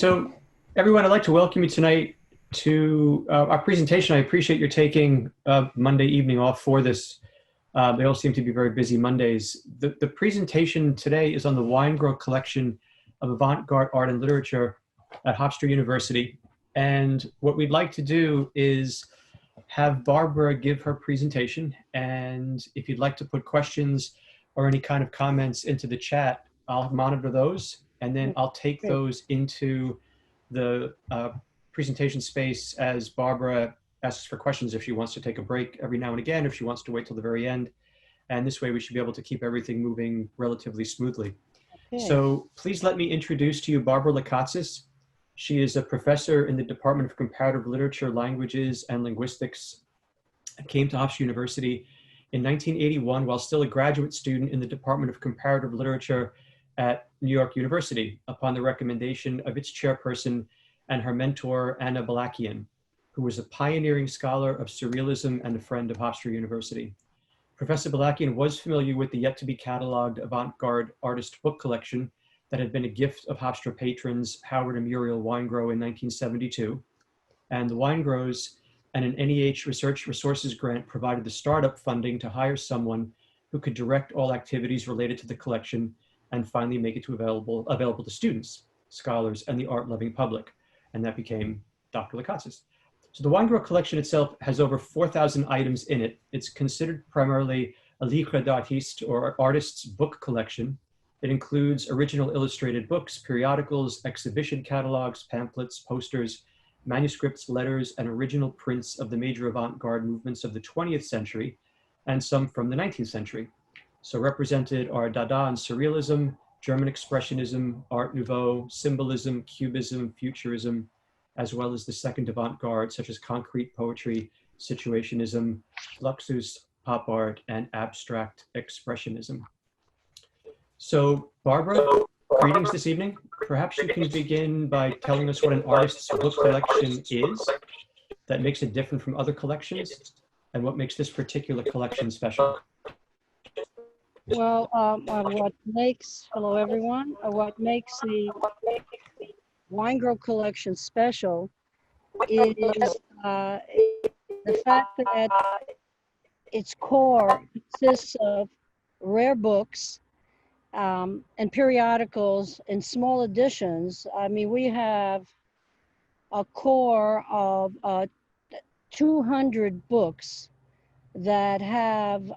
So, everyone, I'd like to welcome you tonight to our presentation. I appreciate your taking Monday evening off for this. They all seem to be very busy Mondays. The presentation today is on the Weingrow collection of avant-garde art and literature at Hofstra University. And what we'd like to do is have Barbara give her presentation. And if you'd like to put questions or any kind of comments into the chat, I'll monitor those. And then I'll take those into the presentation space as Barbara asks for questions if she wants to take a break every now and again, if she wants to wait till the very end. And this way we should be able to keep everything moving relatively smoothly. Okay. So please let me introduce to you Barbara Laukhuff. She is a professor in the Department of Comparative Literature, Languages, and Linguistics. Came to Hofstra University in 1981 while still a graduate student in the Department of Comparative Literature at New York University upon the recommendation of its chairperson and her mentor, Anna Balakian, who was a pioneering scholar of surrealism and a friend of Hofstra University. Professor Balakian was familiar with the yet-to-be-cataloged avant-garde artist book collection that had been a gift of Hofstra patrons Howard and Muriel Weingrow in 1972. And the Weingrows and an NEH Research Resources grant provided the startup funding to hire someone who could direct all activities related to the collection and finally make it available to students, scholars, and the art-loving public. And that became Dr. Laukhuff. So the Weingrow collection itself has over 4,000 items in it. It's considered primarily a livre d'artiste or artist's book collection. It includes original illustrated books, periodicals, exhibition catalogs, pamphlets, posters, manuscripts, letters, and original prints of the major avant-garde movements of the 20th century and some from the 19th century. So represented are Dada and Surrealism, German Expressionism, Art Nouveau, Symbolism, Cubism, Futurism, as well as the second avant-garde, such as concrete poetry, situationism, fluxus, pop art, and abstract expressionism. So Barbara, greetings this evening. Perhaps you can begin by telling us what an artist's book collection is that makes it different from other collections, and what makes this particular collection special. Well, hello everyone, what makes the Weingrow collection special is the fact that its core consists of rare books and periodicals in small editions. I mean, we have a core of 200 books that have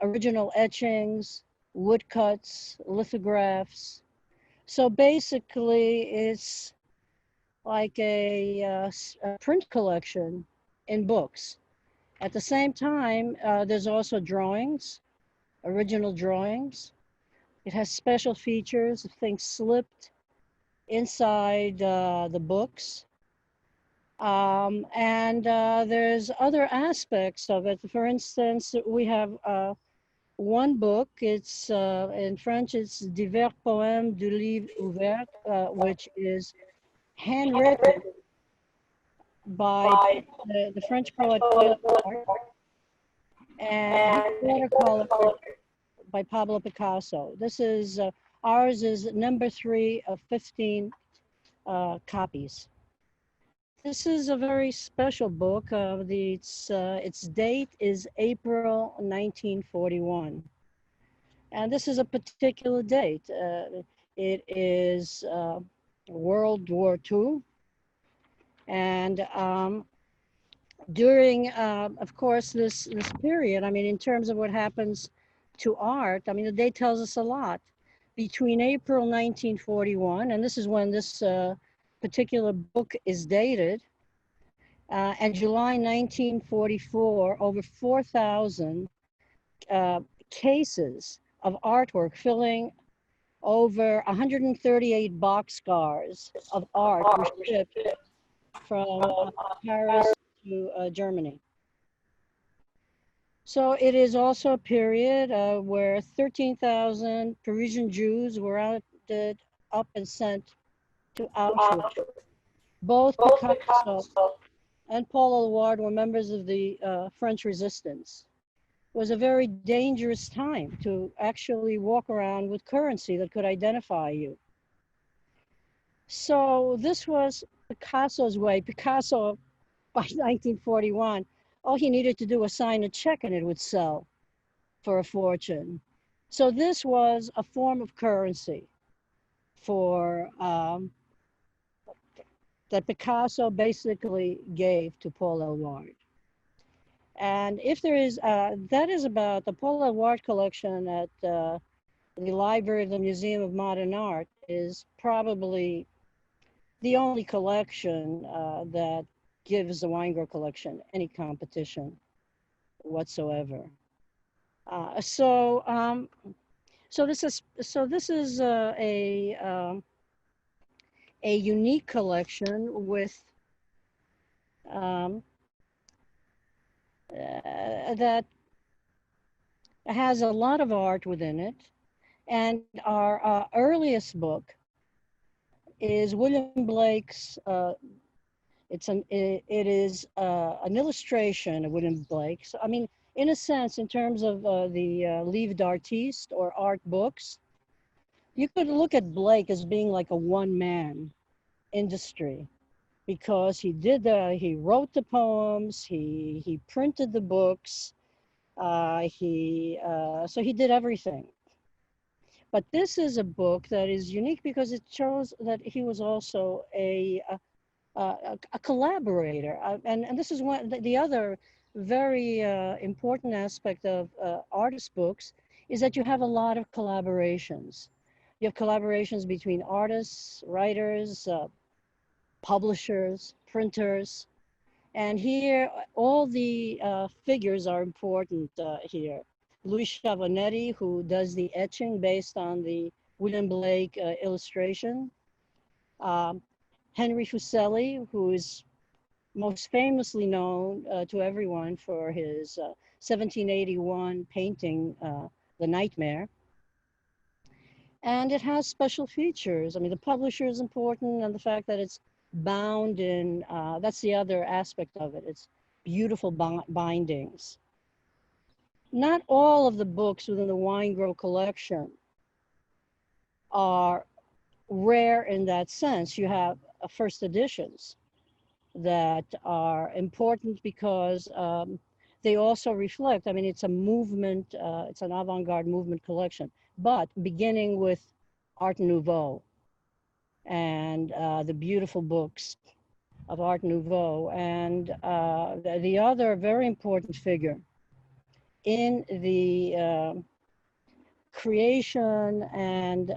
original etchings, woodcuts, lithographs. So basically it's like a print collection in books. At the same time, there's also drawings, original drawings. It has special features of things slipped inside the books. And there's other aspects of it. For instance, we have one book, it's in French, it's Divers Poèmes du Livre Ouvert, which is handwritten by the French poet and watercolor by Pablo Picasso. This is, ours is number 3 of 15 copies. This is a very special book. Its date is April 1941. And this is a particular date. It is World War II. And during, of course, this period, I mean, in terms of what happens to art, I mean, the date tells us a lot. Between April 1941, and this is when this particular book is dated, and July 1944, over 4,000 cases of artwork filling over 138 boxcars of art were shipped from Paris to Germany. So it is also a period where 13,000 Parisian Jews were rounded up and sent to Auschwitz. Both Picasso and Paul Eluard were members of the French resistance. It was a very dangerous time to actually walk around with currency that could identify you. So this was Picasso's way. Picasso, by 1941, all he needed to do was sign a check and it would sell for a fortune. So this was a form of currency for that Picasso basically gave to Paul Eluard. And if there is, that is about the Paul Eluard collection at the library of the Museum of Modern Art is probably the only collection that gives the Weingrow collection any competition whatsoever. So this is a unique collection with that has a lot of art within it. And our earliest book is William Blake's. It is an illustration of William Blake. So I mean, in a sense, in terms of the livre d'artiste or art books, you could look at Blake as being like a one-man industry, because he wrote the poems, he printed the books, so he did everything. But this is a book that is unique because it shows that he was also a collaborator. And this is one, the other very important aspect of artist books is that you have a lot of collaborations. You have collaborations between artists, writers, publishers, printers. And here, all the figures are important here. Louis Chavonetti, who does the etching based on the William Blake illustration. Henry Fuseli, who is most famously known to everyone for his 1781 painting, The Nightmare. And it has special features. I mean, the publisher is important, and the fact that it's bound in, that's the other aspect of it. It's beautiful bindings. Not all of the books within the Weingrow collection are rare in that sense. You have first editions that are important because they also reflect, I mean, it's a movement, it's an avant-garde movement collection, but beginning with Art Nouveau and the beautiful books of Art Nouveau. And the other very important figure in the creation and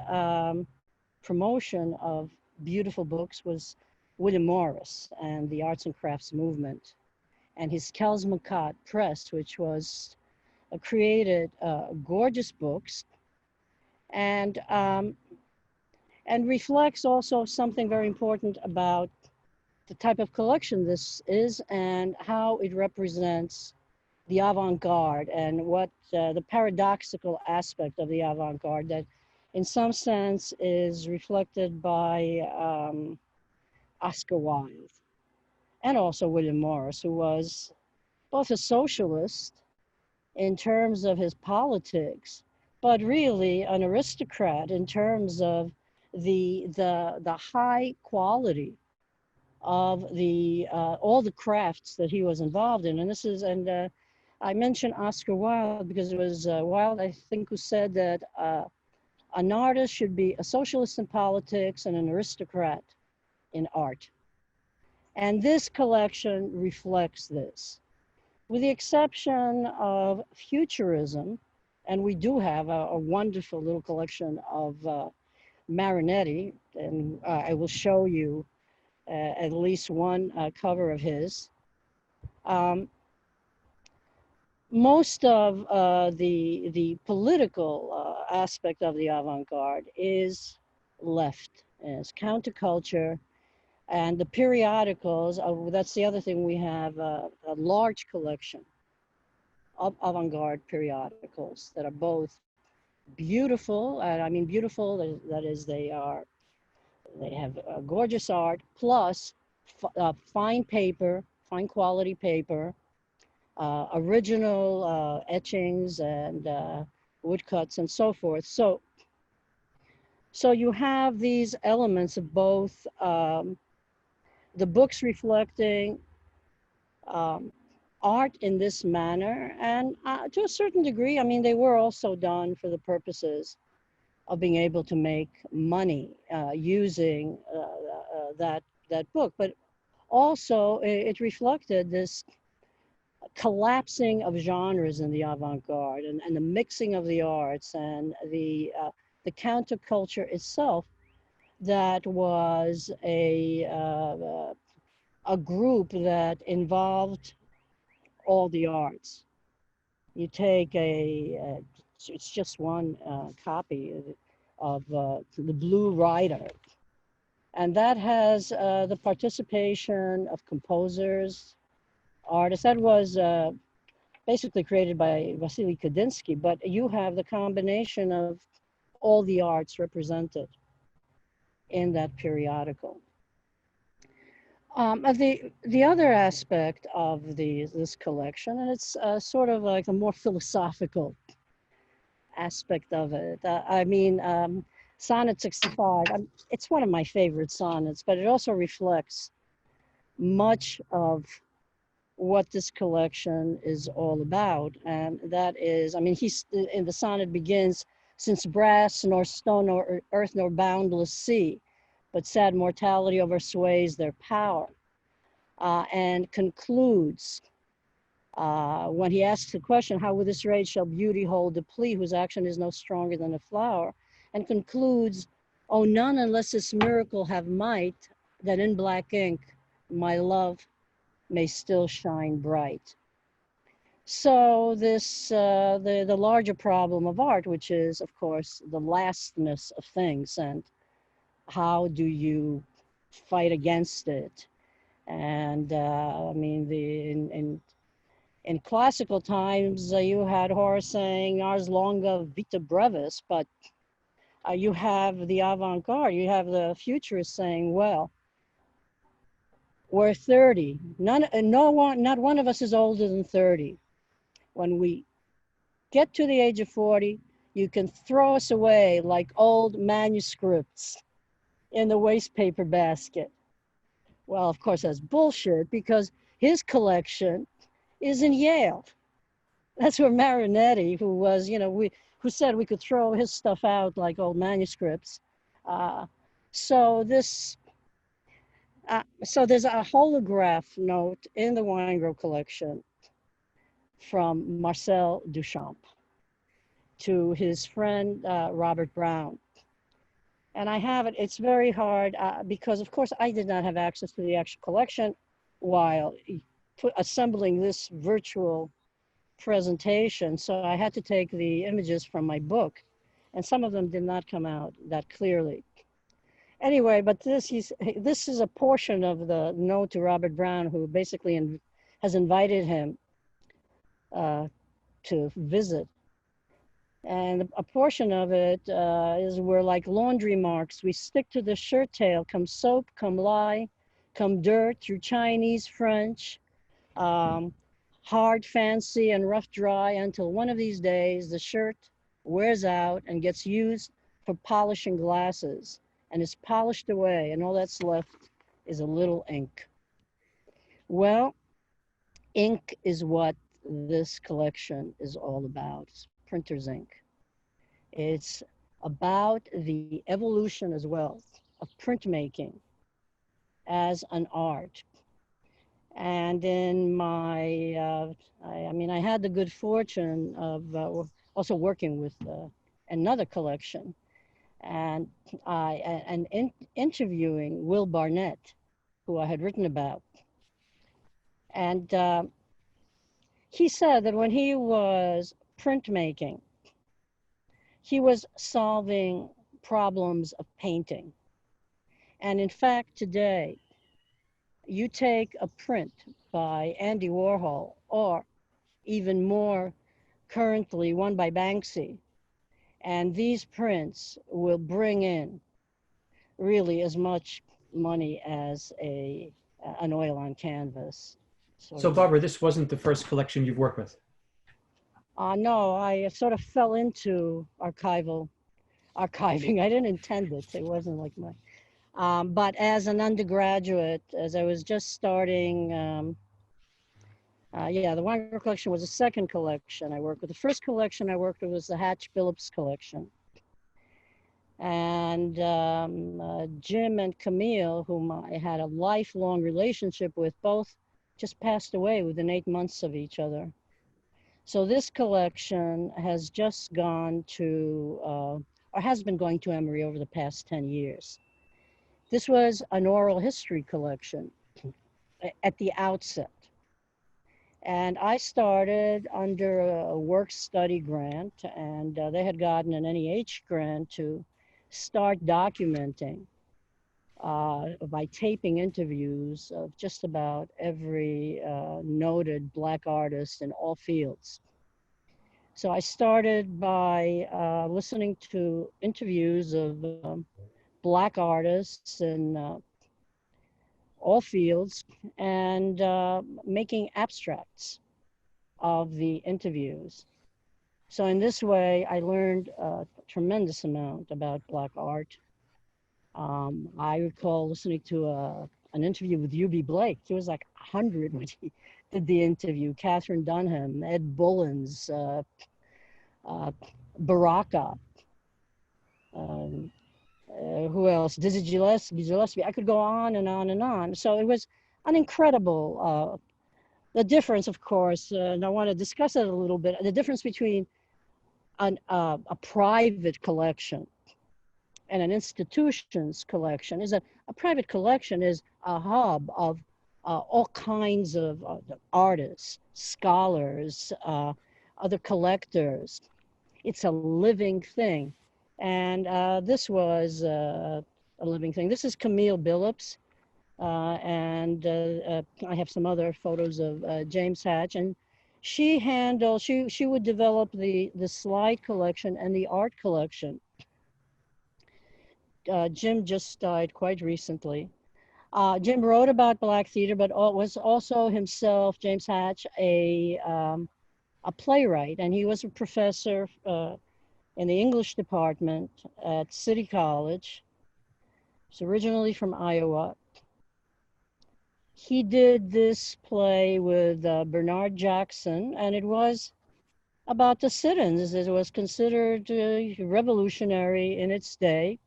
promotion of beautiful books was William Morris and the arts and crafts movement, and his Kells-McCott press, which was created gorgeous books and reflects also something very important about the type of collection this is and how it represents the avant-garde and what the paradoxical aspect of the avant-garde that in some sense is reflected by Oscar Wilde and also William Morris, who was both a socialist in terms of his politics, but really an aristocrat in terms of the high quality of the all the crafts that he was involved in. And this is, and I mentioned Oscar Wilde because it was Wilde, I think, who said that an artist should be a socialist in politics and an aristocrat in art. And this collection reflects this. With the exception of Futurism, and we do have a wonderful little collection of Marinetti, and I will show you at least one cover of his. Most of the political aspect of the avant-garde is left, as counterculture, and the periodicals. That's the other thing. We have a large collection of avant-garde periodicals that are both beautiful, and I mean beautiful. That is, they have gorgeous art plus fine paper, fine quality paper. Original etchings and woodcuts and so forth. So So you have these elements of both the books reflecting um, art in this manner, and to a certain degree, I mean, they were also done for the purposes of being able to make money using that book. But also, it reflected this collapsing of genres in the avant-garde, and the mixing of the arts, and the counterculture itself, that was a group that involved all the arts. You take it's just one copy of the Blue Rider, and that has the participation of composers, artists. That was basically created by Vasily Kandinsky, but you have the combination of all the arts represented in that periodical. The other aspect of this collection, and it's sort of like a more philosophical aspect of it. I mean, Sonnet 65, it's one of my favorite sonnets, but it also reflects much of what this collection is all about. And that is, I mean, he's in the sonnet begins, since brass nor stone nor earth nor boundless sea, but sad mortality oversways their power. And concludes when he asks the question, how with this rage shall beauty hold the plea whose action is no stronger than a flower, and concludes, oh, none unless this miracle have might, that in black ink my love may still shine bright. So this, the larger problem of art, which is, of course, the lastness of things, and how do you fight against it? And I mean, in classical times, you had Horace saying, ars longa vita brevis, but you have the avant-garde, you have the futurists saying, well, we're 30. Not one of us is older than 30. When we get to the age of 40, you can throw us away like old manuscripts in the waste paper basket. Well, of course, that's bullshit, because his collection is in Yale. That's where Marinetti, who was, you know, who said we could throw his stuff out like old manuscripts. So there's a holograph note in the Weingrow collection from Marcel Duchamp to his friend Robert Brown. And I have it. It's very hard because, of course, I did not have access to the actual collection while assembling this virtual presentation. So I had to take the images from my book, and some of them did not come out that clearly. Anyway, but this is a portion of the note to Robert Brown, who basically has invited him to visit. And a portion of it is we're like laundry marks. We stick to the shirt tail, come soap, come lye, come dirt, through Chinese, French, hard, fancy, and rough dry, until one of these days the shirt wears out and gets used for polishing glasses, and is polished away, and all that's left is a little ink. Well, ink is what this collection is all about. It's printer's ink. It's about the evolution as well of printmaking as an art. And in my, I had the good fortune of also working with another collection, and interviewing Will Barnett, who I had written about. And he said that when he was printmaking, he was solving problems of painting. And in fact, today, you take a print by Andy Warhol, or even more currently, one by Banksy, and these prints will bring in really as much money as an oil on canvas. So Barbara, this wasn't the first collection you've worked with? No, I sort of fell into archival archiving. I didn't intend it. It wasn't like my, but as an undergraduate, as I was just starting, yeah, the Weingrow collection was the second collection I worked with. The first collection I worked with was the Hatch Phillips collection. And Jim and Camille, whom I had a lifelong relationship with, both just passed away within 8 months of each other. So this collection has just gone to, or has been going to Emory over the past 10 years. This was an oral history collection at the outset. And I started under a work-study grant, and they had gotten an NEH grant to start documenting by taping interviews of just about every noted Black artist in all fields. So I started by listening to interviews of Black artists in all fields and making abstracts of the interviews. So in this way, I learned a tremendous amount about Black art. I recall listening to an interview with U.B. Blake. He was like 100 when he did the interview. Catherine Dunham, Ed Bullens, Baraka, who else? Dizzy Gillespie. I could go on and on and on. So it was an incredible, the difference, of course, and I want to discuss it a little bit, the difference between a private collection and an institution's collection is that a private collection is a hub of all kinds of artists, scholars, other collectors. It's a living thing. And this was a living thing. This is Camille Billups. And I have some other photos of James Hatch. And she handled, she would develop the slide collection and the art collection. Jim just died quite recently. Jim wrote about Black theater, but was also himself, James Hatch, a playwright. And he was a professor in the English department at City College. He's originally from Iowa. He did this play with Bernard Jackson, and it was about the sit-ins. It was considered revolutionary in its day.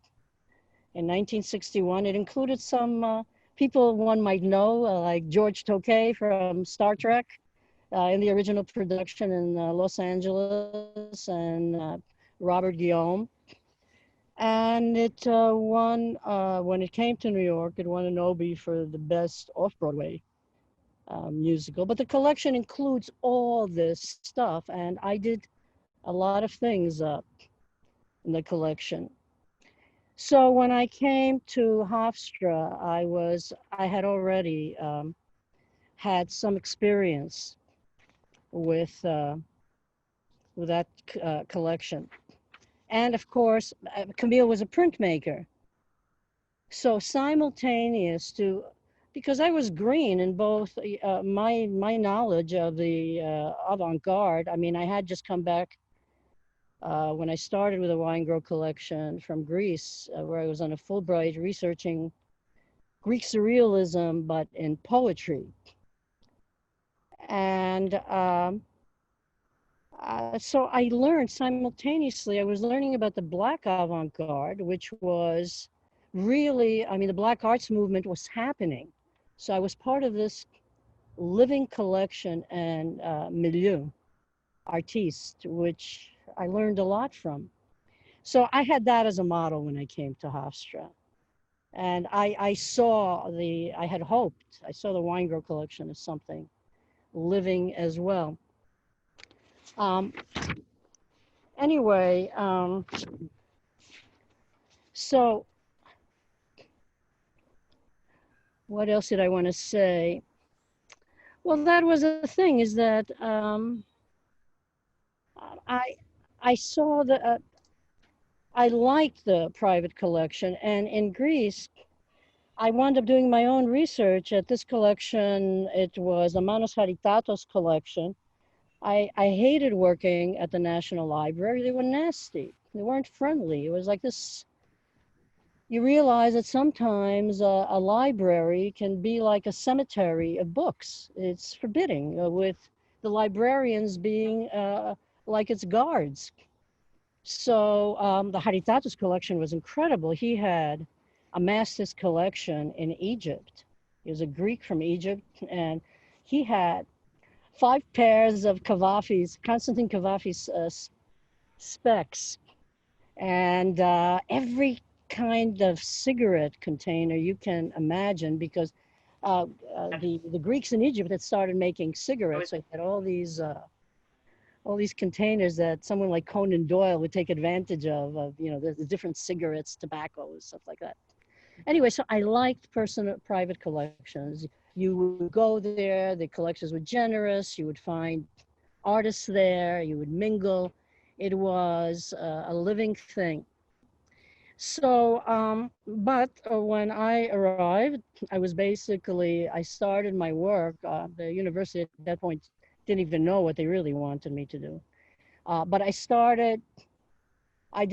In 1961, it included some people one might know, like George Takei from Star Trek in the original production in Los Angeles, and Robert Guillaume. And it won, when it came to New York, it won an Obie for the best off-Broadway musical. But the collection includes all this stuff, and I did a lot of things in the collection. So when I came to Hofstra, I had already had some experience with that collection. And of course, Camille was a printmaker. So simultaneous to, because I was green in both my knowledge of the avant-garde. I mean, I had just come back when I started with the Weingrow collection from Greece, where I was on a Fulbright researching Greek surrealism, but in poetry. And so I learned simultaneously, I was learning about the Black avant-garde, which was really, I mean, the Black arts movement was happening. So I was part of this living collection and milieu, artiste, which I learned a lot from. So I had that as a model when I came to Hofstra. And I saw I had hoped, I saw the Weingrow collection as something living as well. Anyway, so what else did I want to say? Well, that was the thing, is that I saw that I liked the private collection, and in Greece, I wound up doing my own research at this collection. It was a Manos Haritatos collection. I hated working at the National Library. They were nasty. They weren't friendly. It was like this. You realize that sometimes a library can be like a cemetery of books. It's forbidding, with the librarians being like its guards. So the Haritatus collection was incredible. He had amassed his collection in Egypt. He was a Greek from Egypt, and he had 5 pairs of Cavafis, Constantine Cavafis specs, and every kind of cigarette container you can imagine, because the Greeks in Egypt had started making cigarettes. So he had all these containers that someone like Conan Doyle would take advantage of you know, the different cigarettes, tobaccos, stuff like that. Anyway, so I liked private collections. You would go there, the collections were generous, you would find artists there, you would mingle. It was a living thing. So, but when I arrived, I started my work. The university at that point didn't even know what they really wanted me to do. But I decided, I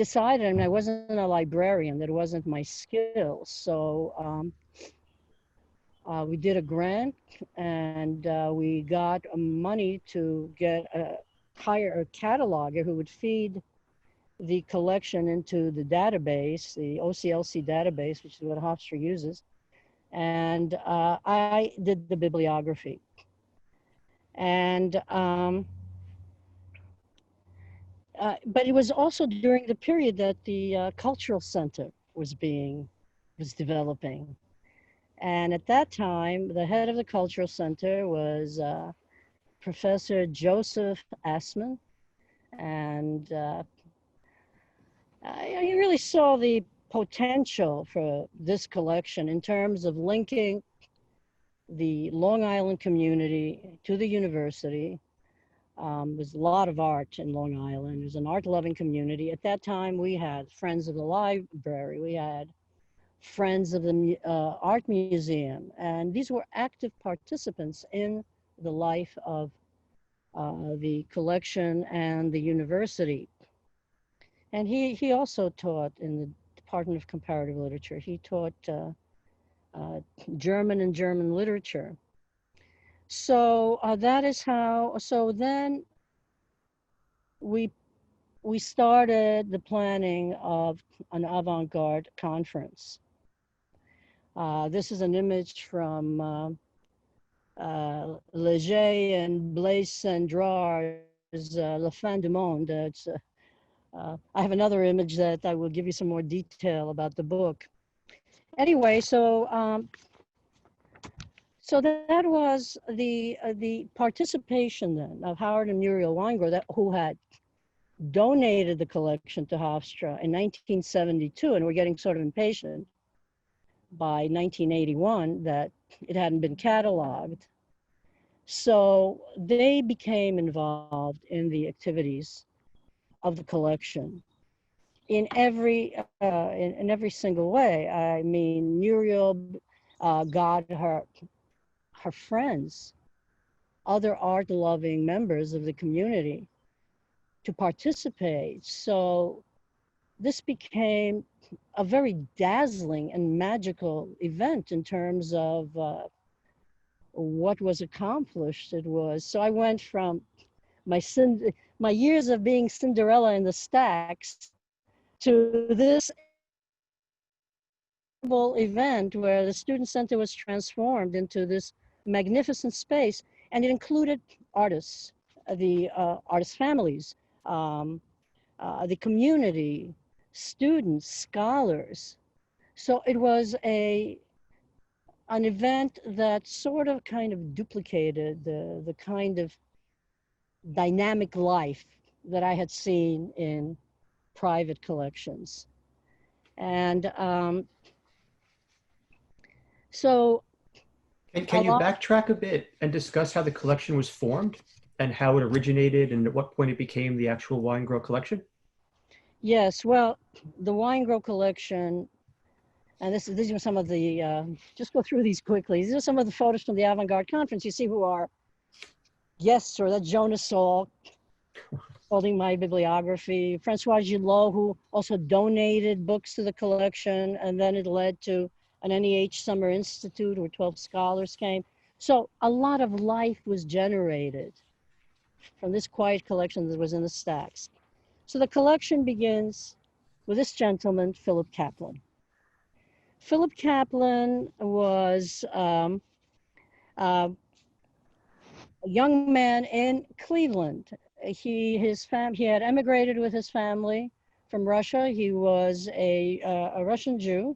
mean, I wasn't a librarian, that wasn't my skill. So we did a grant, and we got money to hire a cataloger who would feed the collection into the database, the OCLC database, which is what Hofstra uses. And I did the bibliography. And but it was also during the period that the cultural center was developing. And at that time, the head of the cultural center was Professor Joseph Assman. And I really saw the potential for this collection in terms of linking the Long Island community to the university. There's a lot of art in Long Island. There's an art-loving community. At that time, we had Friends of the Library. We had Friends of the Art Museum. And these were active participants in the life of the collection and the university. And he also taught in the Department of Comparative Literature. He taught German and German literature. So that is how, so then we started the planning of an avant-garde conference. This is an image from Leger and Blaise Cendrar's La Fin du Monde. I have another image that I will give you some more detail about the book. Anyway, so so that was the participation then of Howard and Muriel Weingrow, who had donated the collection to Hofstra in 1972, and were getting sort of impatient by 1981 that it hadn't been cataloged. So they became involved in the activities of the collection in every single way. I mean, Muriel got her friends, other art-loving members of the community, to participate. So this became a very dazzling and magical event in terms of what was accomplished. It was, so I went from my years of being Cinderella in the stacks to this event where the student center was transformed into this magnificent space, and it included artists, the artist families, the community, students, scholars. So it was an event that sort of kind of duplicated the kind of dynamic life that I had seen in private collections. And so can you backtrack a bit and discuss how the collection was formed and how it originated and at what point it became the actual Weingrow collection? Yes, well, the Weingrow collection, and these are some of the, just go through these quickly. These are some of the photos from the Avant-Garde conference. You see who are guests, or that Jonas Salk, holding my bibliography. Francois Gillot, who also donated books to the collection, and then it led to an NEH Summer Institute where 12 scholars came. So a lot of life was generated from this quiet collection that was in the stacks. So the collection begins with this gentleman, Philip Kaplan. Philip Kaplan was a young man in Cleveland. He had emigrated with his family from Russia. He was a Russian Jew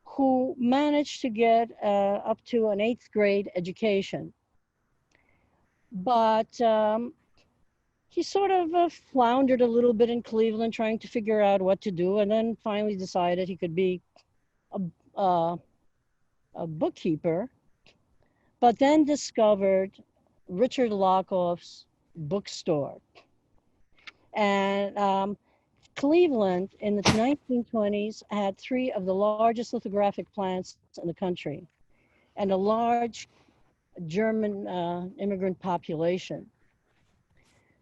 who managed to get up to an 8th grade education. But he sort of floundered a little bit in Cleveland trying to figure out what to do, and then finally decided he could be a bookkeeper, but then discovered Richard Laukhuff's Bookstore. And Cleveland in the 1920s had 3 of the largest lithographic plants in the country and a large German immigrant population.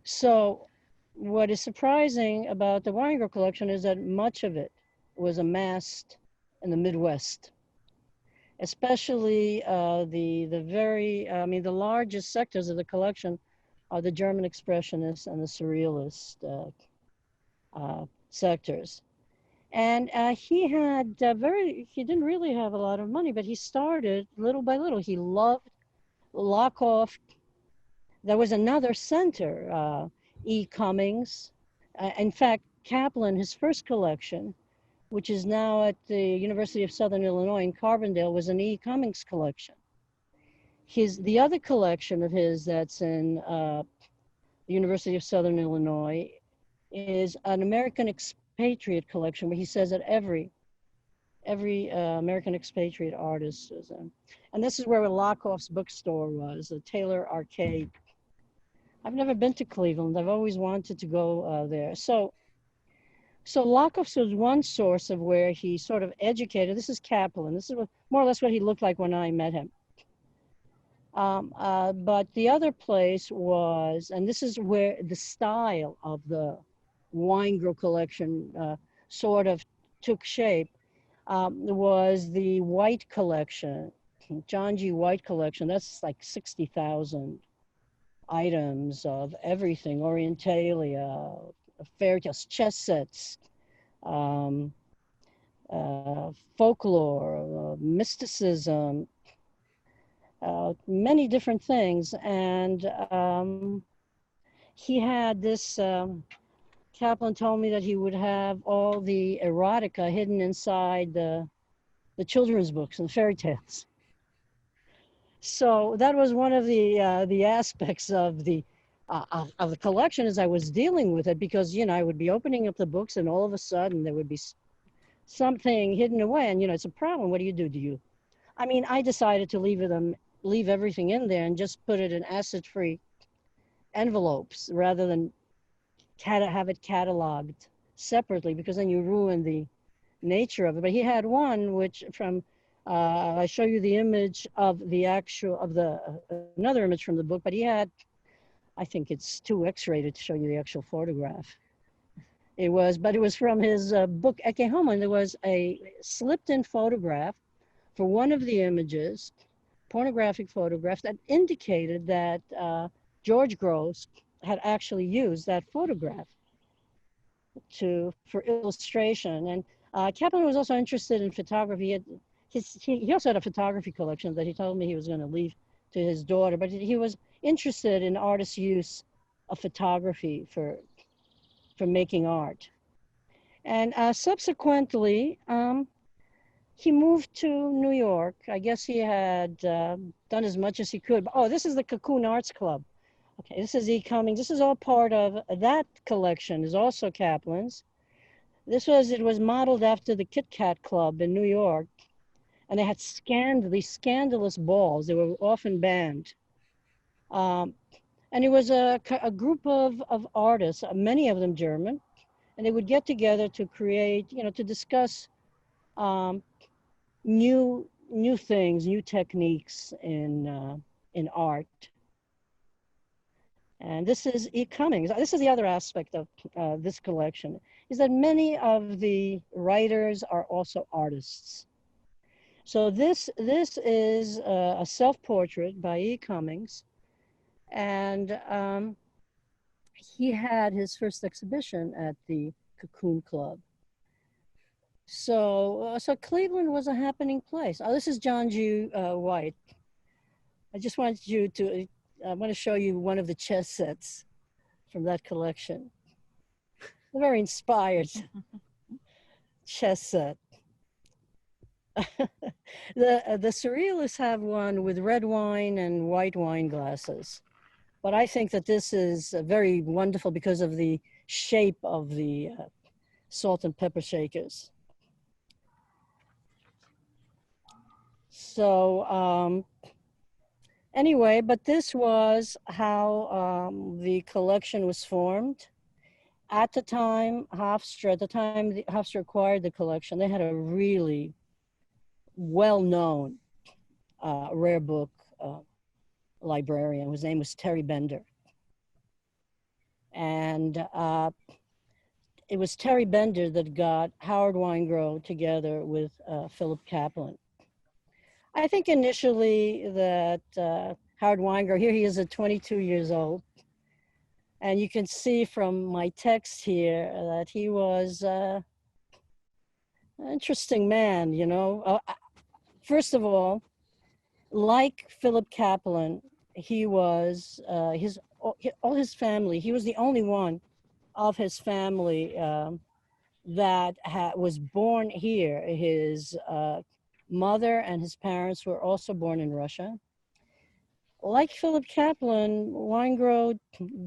So what is surprising about the Weingrow collection is that much of it was amassed in the Midwest, especially the largest sectors of the collection are the German Expressionists and the Surrealist sectors. And he didn't really have a lot of money, but he started little by little. He loved Laukhuff. There was another center, E. Cummings. In fact, Kaplan, his first collection, which is now at the University of Southern Illinois in Carbondale, was an E. Cummings collection. The other collection of his that's in the University of Southern Illinois is an American expatriate collection, where he says that every American expatriate artist is in. And this is where Laukhuff's bookstore was, the Taylor Arcade. I've never been to Cleveland. I've always wanted to go there. So Laukhuff's was one source of where he sort of educated. This is Kaplan. This is more or less what he looked like when I met him. But the other place was, and this is where the style of the Weingrow collection sort of took shape, was the White collection, John G. White collection. That's like 60,000 items of everything, orientalia, fairy tales, chess sets, folklore, mysticism, many different things. And he had this, Kaplan told me that he would have all the erotica hidden inside the children's books and fairy tales. So that was one of the aspects of the collection as I was dealing with it, because, I would be opening up the books and all of a sudden there would be something hidden away. And, it's a problem. What do you do? I decided to leave everything in there and just put it in acid-free envelopes rather than have it cataloged separately, because then you ruin the nature of it. But he had one which I show you the image of another image from the book, but he had, I think it's too X-rated to show you the actual photograph. It was from his book Ecce Homo, and there was a slipped-in photograph for one of the images, pornographic photograph, that indicated that George Gross had actually used that photograph for illustration. And Kaplan was also interested in photography. He also had a photography collection that he told me he was going to leave to his daughter, but he was interested in artists' use of photography for making art. And subsequently, he moved to New York. I guess he had done as much as he could. Oh, this is the Kokoon Arts Club. Okay, this is E. Cummings. This is all part of that collection, is also Kaplan's. It was modeled after the Kit Kat Club in New York. And they had these scandalous balls. They were often banned. And it was a group of artists, many of them German, and they would get together to create, to discuss new things, new techniques in art. And this is E. Cummings. This is the other aspect of this collection, is that many of the writers are also artists. So this is a self-portrait by E. Cummings, and he had his first exhibition at the Kokoon Club. So Cleveland was a happening place. Oh, this is John G. White. I just wanted you to, I want to show you one of the chess sets from that collection. A very inspired chess set. The surrealists have one with red wine and white wine glasses. But I think that this is very wonderful because of the shape of the salt and pepper shakers. So anyway, but this was how the collection was formed. At the time, Hofstra acquired the collection, they had a really well-known rare book librarian whose name was Terry Bender. And it was Terry Bender that got Howard Weingrow together with Philip Kaplan. I think initially that Howard Weingrow, here he is at 22 years old. And you can see from my text here that he was an interesting man, you know. First of all, like Philip Kaplan, he was, all his family, he was the only one of his family that was born here. His mother and his parents were also born in Russia. Like Philip Kaplan, Weingrow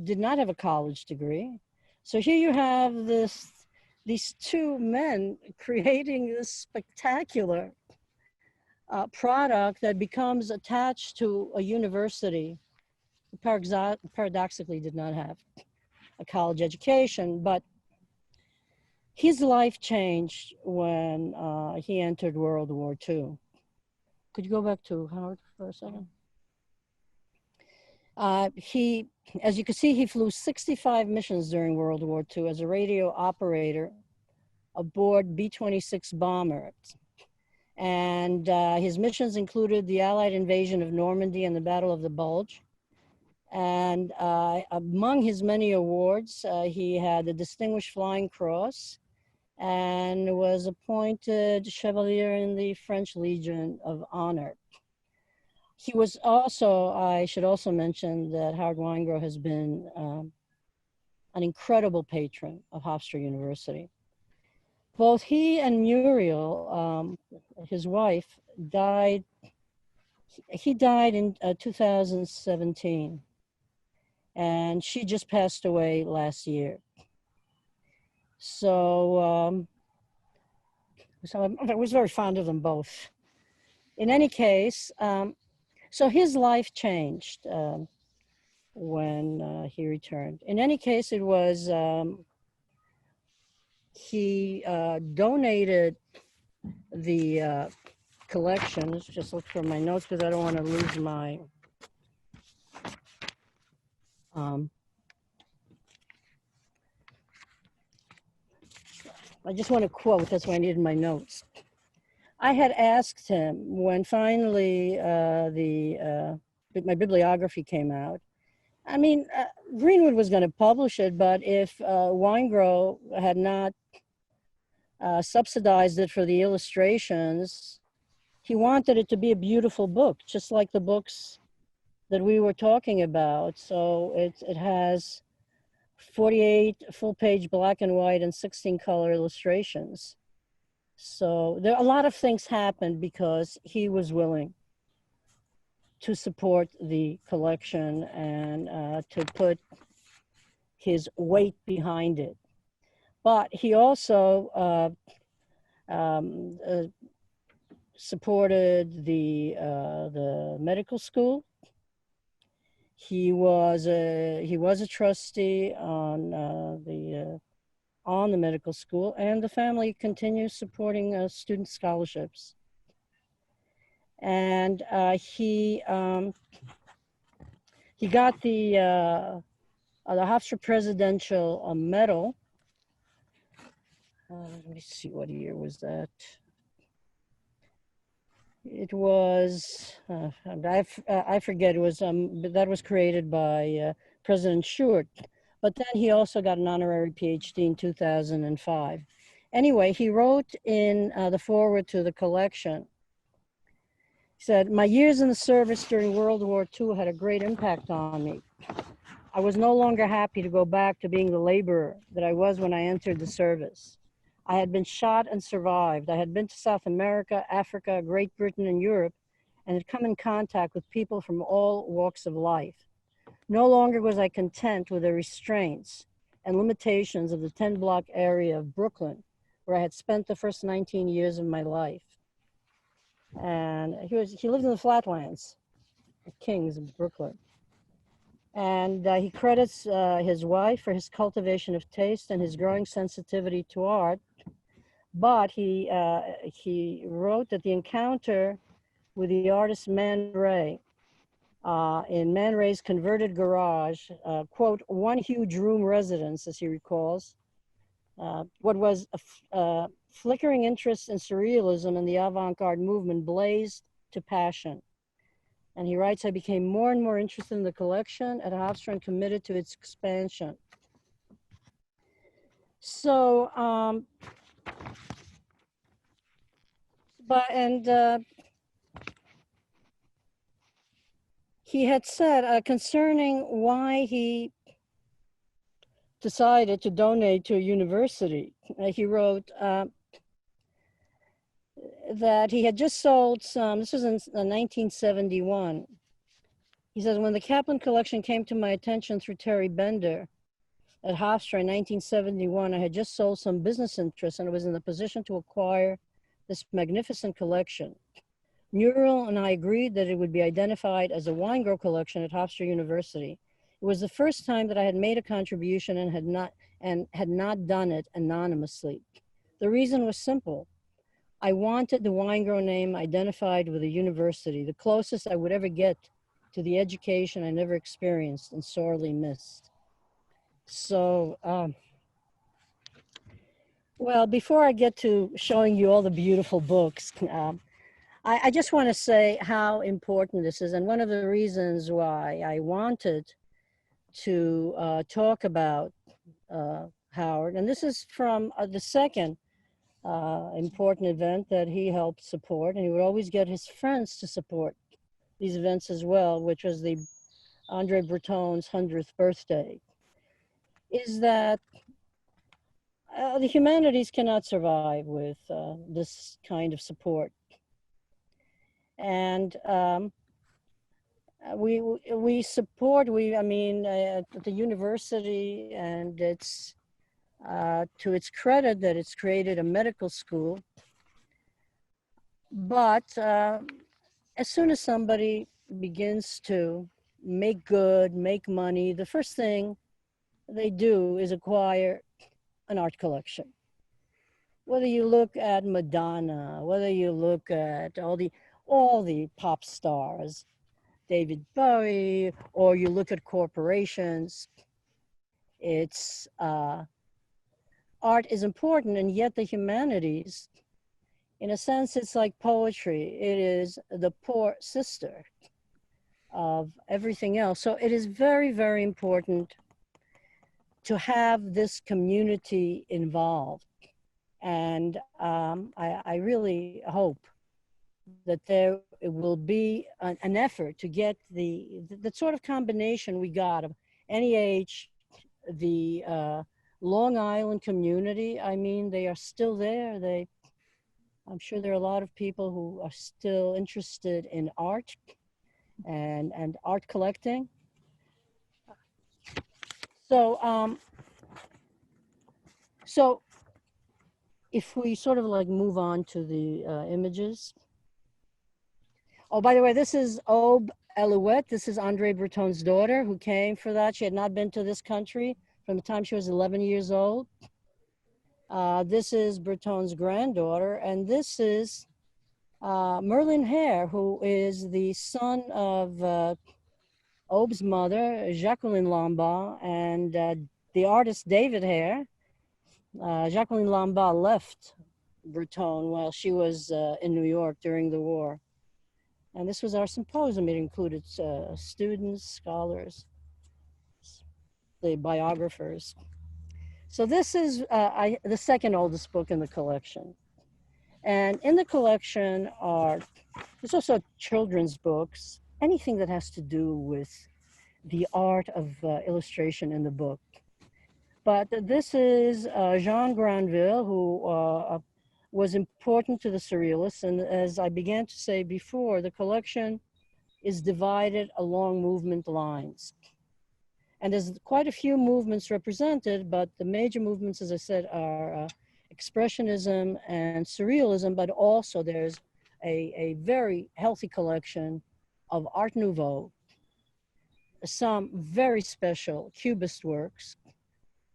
did not have a college degree. So here you have these two men creating this spectacular product that becomes attached to a university. Paradoxically did not have a college education, but his life changed when he entered World War II. Could you go back to Howard for a second? He, as you can see, he flew 65 missions during World War II as a radio operator aboard B-26 bombers. And his missions included the Allied invasion of Normandy and the Battle of the Bulge. And among his many awards, he had the Distinguished Flying Cross and was appointed Chevalier in the French Legion of Honor. He was also, I should also mention that Howard Weingrow has been an incredible patron of Hofstra University. Both he and Muriel, his wife, died. He died in 2017, and she just passed away last year. So, I was very fond of them both. In any case, so his life changed when he returned. In any case, it was, he donated the collection. Let's just look for my notes because I don't want to lose my, I just want to quote, that's why I needed my notes. I had asked him when finally my bibliography came out. I mean, Greenwood was going to publish it, but if Weingrow had not subsidized it for the illustrations, he wanted it to be a beautiful book, just like the books that we were talking about. So it has 48 full-page black and white and 16 color illustrations. So there a lot of things happened because he was willing to support the collection and to put his weight behind it. But he also supported the medical school. He was a trustee on the medical school, and the family continues supporting student scholarships. And he got the the Hofstra Presidential Medal. Let me see, what year was that? It was, I forget, it was, but that was created by President Short. But then he also got an honorary PhD in 2005. Anyway, he wrote in the foreword to the collection, he said, "My years in the service during World War II had a great impact on me. I was no longer happy to go back to being the laborer that I was when I entered the service. I had been shot and survived. I had been to South America, Africa, Great Britain, and Europe, and had come in contact with people from all walks of life. No longer was I content with the restraints and limitations of the 10-block area of Brooklyn, where I had spent the first 19 years of my life." And he lived in the Flatlands, Kings in Brooklyn. And he credits his wife for his cultivation of taste and his growing sensitivity to art. But he wrote that the encounter with the artist Man Ray in Man Ray's converted garage, quote, one huge room residence, as he recalls, what was a flickering interest in surrealism and the avant-garde movement blazed to passion. And he writes, "I became more and more interested in the collection at Hofstra and committed to its expansion." So, he had said concerning why he decided to donate to a university, he wrote that he had just sold some, this was in 1971. He says, "When the Kaplan collection came to my attention through Terry Bender at Hofstra in 1971, I had just sold some business interests and I was in the position to acquire this magnificent collection. Muriel and I agreed that it would be identified as a Weingrow collection at Hofstra University. It was the first time that I had made a contribution and had not done it anonymously. The reason was simple. I wanted the Weingrow name identified with a university, the closest I would ever get to the education I never experienced and sorely missed." So, well, before I get to showing you all the beautiful books, I just want to say how important this is. And one of the reasons why I wanted to talk about Howard, and this is from the second important event that he helped support, and he would always get his friends to support these events as well, which was the Andre Breton's 100th birthday, is that the humanities cannot survive with this kind of support. And we support, I mean, the university, and it's to its credit that it's created a medical school. But as soon as somebody begins to make good, make money, the first thing they do is acquire an art collection. Whether you look at Madonna, whether you look at all the pop stars, David Bowie, or you look at corporations, it's art is important, and yet the humanities, in a sense, it's like poetry. It is the poor sister of everything else. So it is very, very important to have this community involved. And I really hope that there will be an effort to get the sort of combination we got of NEH, the Long Island community. I mean, they are still there. I'm sure there are a lot of people who are still interested in art and art collecting. So, so if we sort of like move on to the images. Oh, by the way, this is Aube Elouette. This is Andre Breton's daughter who came for that. She had not been to this country from the time she was 11 years old. This is Breton's granddaughter, and this is Merlin Hare, who is the son of Aub's mother, Jacqueline Lombard, and the artist David Hare. Jacqueline Lombard left Breton while she was in New York during the war. And this was our symposium. It included students, scholars, the biographers. So this is the second oldest book in the collection. And in the collection there's also children's books, anything that has to do with the art of illustration in the book. But this is Jean Granville, who was important to the Surrealists. And as I began to say before, the collection is divided along movement lines. And there's quite a few movements represented, but the major movements, as I said, are Expressionism and Surrealism, but also there's a very healthy collection of Art Nouveau, some very special Cubist works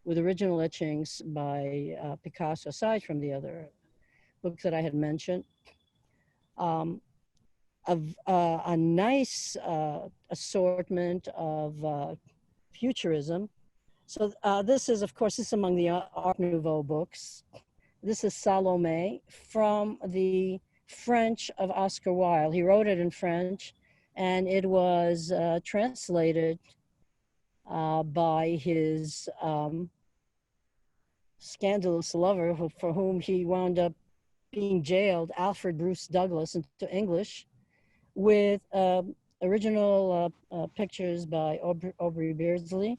with original etchings by Picasso, aside from the other books that I had mentioned. A nice assortment of futurism. So this is, of course, this is among the Art Nouveau books. This is Salome from the French of Oscar Wilde. He wrote it in French, and it was translated by his scandalous lover, for whom he wound up being jailed, Alfred Bruce Douglas, into English, with original pictures by Aubrey Beardsley.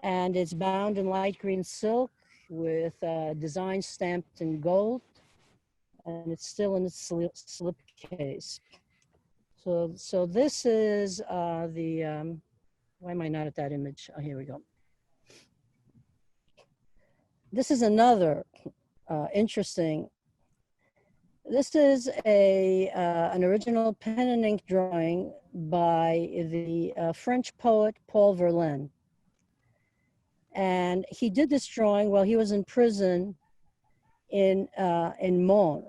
And it's bound in light green silk with design stamped in gold. And it's still in its slip case. So this is why am I not at that image? Oh, here we go. This is another interesting. This is an original pen and ink drawing by the French poet Paul Verlaine. And he did this drawing while he was in prison in Mons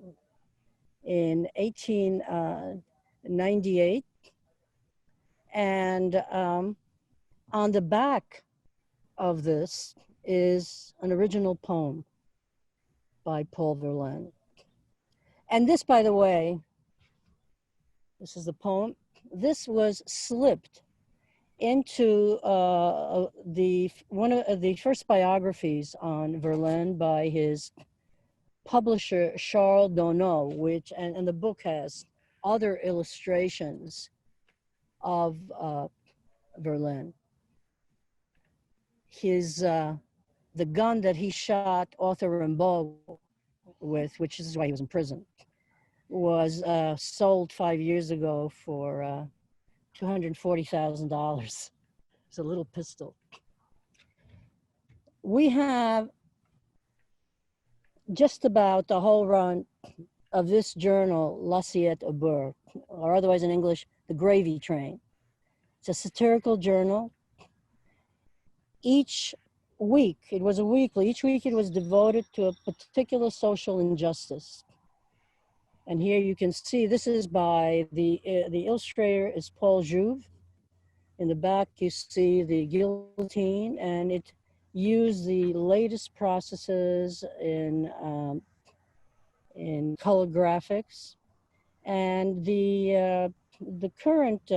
in 1898. And on the back of this is an original poem by Paul Verlaine. And this, by the way, this is the poem. This was slipped into one of the first biographies on Verlaine by his publisher Charles Donneau, which and the book has other illustrations of Verlaine. His the gun that he shot Arthur Rimbaud with, which is why he was in prison, was sold 5 years ago for $240,000. It's a little pistol. We have just about the whole run of this journal, L'Assiette au Beurre, or otherwise in English, The Gravy Train. It's a satirical journal. Each week, it was a weekly, each week it was devoted to a particular social injustice. And here you can see, this is by the illustrator is Paul Jouve. In the back, you see the guillotine, and it used the latest processes in color graphics. And the current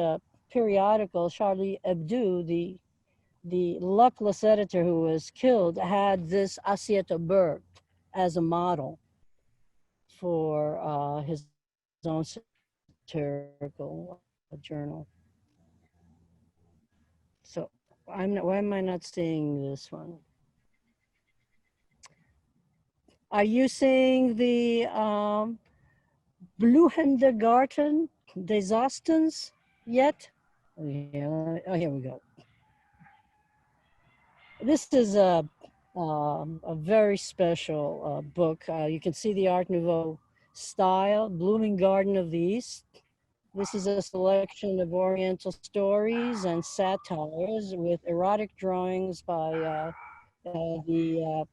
periodical, Charlie Hebdo, the luckless editor who was killed, had this Assiette au Beurre as a model for his own satirical journal. So why am I not seeing this one? Are you seeing the Blühende Garten des Ostens yet? Yeah, oh, here we go. This is a very special book. You can see the Art Nouveau style, Blooming Garden of the East. This is a selection of Oriental stories and satires with erotic drawings by the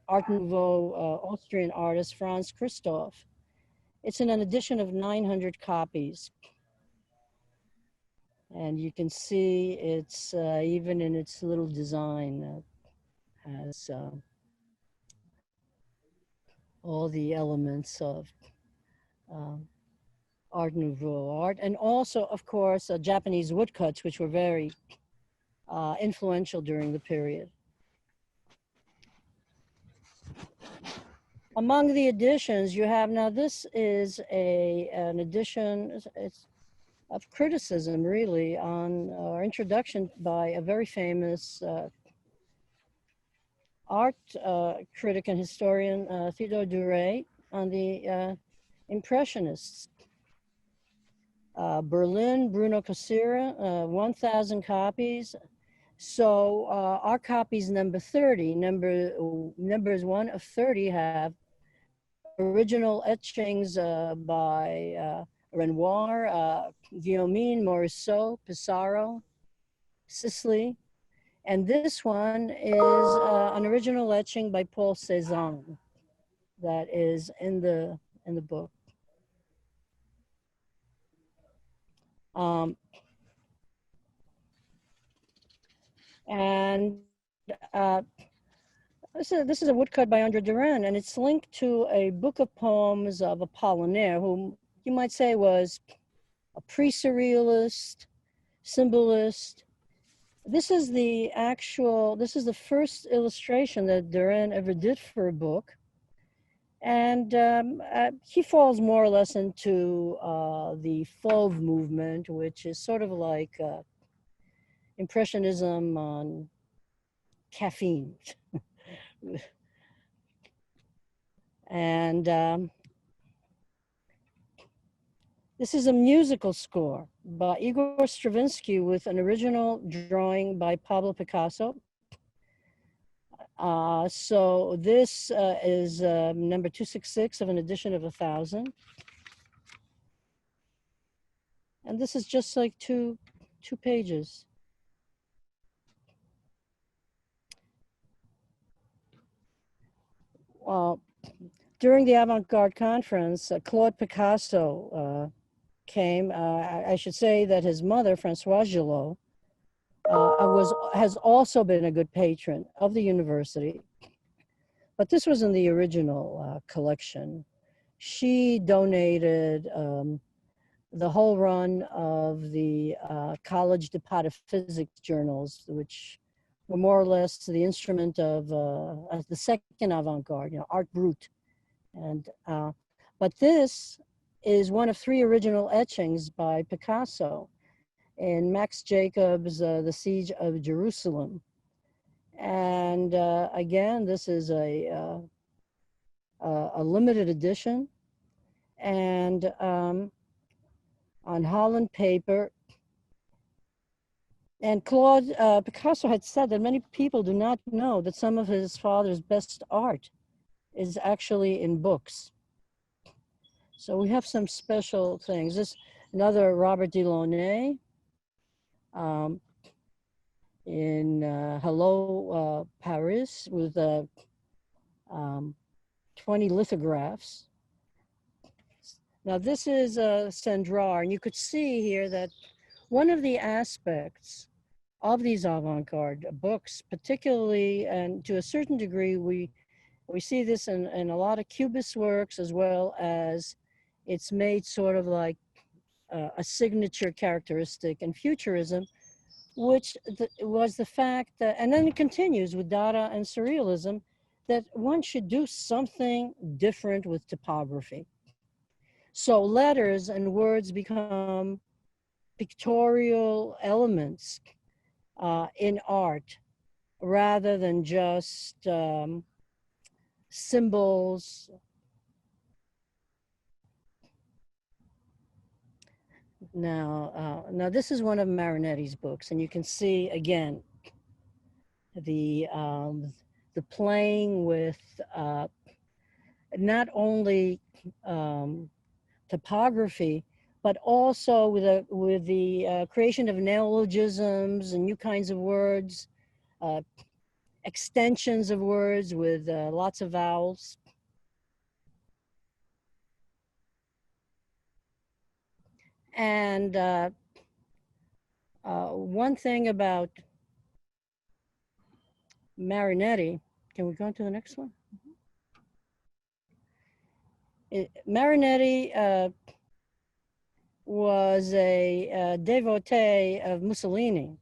Art Nouveau Austrian artist Franz Christoph. It's in an edition of 900 copies. And you can see it's even in its little design has all the elements of um, Art Nouveau art, and also, of course, Japanese woodcuts, which were very influential during the period. Among the editions you have now, this is an edition it's of criticism, really, on our introduction by a very famous art critic and historian, Theodore Duret, on the Impressionists. Berlin, Bruno Cosira, 1,000 copies. So our copies number 30, numbers 1 of 30 have original etchings by Renoir, Guillaumin, Morisot, Pissarro, Sisley. And this one is an original etching by Paul Cézanne that is in the book. And this is a woodcut by Andre Derain, and it's linked to a book of poems of Apollinaire, whom you might say was a pre-surrealist, symbolist. This is the first illustration that Derain ever did for a book. And he falls more or less into the Fauve movement, which is sort of like Impressionism on caffeine. And this is a musical score by Igor Stravinsky with an original drawing by Pablo Picasso. So this is number 266 of an edition of 1,000. And this is just like two pages. During the Avant-Garde conference, Claude Picasso came. I should say that his mother, Françoise Gillot, has also been a good patron of the university. But this was in the original collection. She donated the whole run of the College de Pataphysics journals, which were more or less the instrument of the second avant-garde, Art Brut. And but this is one of 3 original etchings by Picasso in Max Jacobs' The Siege of Jerusalem. And again, this is a limited edition, and on Holland paper. And Claude Picasso had said that many people do not know that some of his father's best art is actually in books. So we have some special things. This another Robert Delaunay in Hello Paris with 20 lithographs. Now this is Cendrar, and you could see here that one of the aspects of these avant-garde books, particularly and to a certain degree, we see this in a lot of Cubist works, as well as it's made sort of like a signature characteristic in Futurism, which was the fact that, and then it continues with Dada and Surrealism, that one should do something different with typography. So letters and words become pictorial elements in art rather than just symbols. Now this is one of Marinetti's books, and you can see again the playing with not only topography, but also with the creation of neologisms and new kinds of words, extensions of words with lots of vowels. And One thing about Marinetti, can we go on to the next one? Marinetti was a devotee of Mussolini.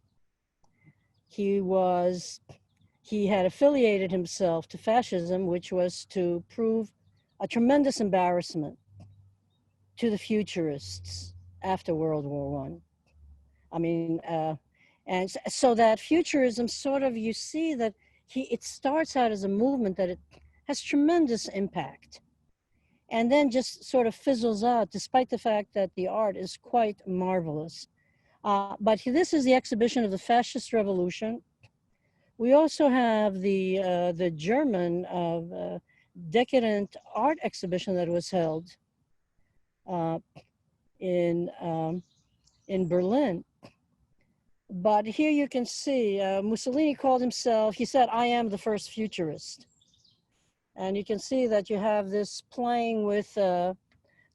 He had affiliated himself to fascism, which was to prove a tremendous embarrassment to the futurists after World War I. I mean, and so that futurism sort of, you see that it starts out as a movement that it has tremendous impact, and then just sort of fizzles out, despite the fact that the art is quite marvelous. But this is the exhibition of the Fascist Revolution. We also have the German decadent art exhibition that was held in Berlin. But here you can see Mussolini called himself, he said, "I am the first futurist." And you can see that you have this playing with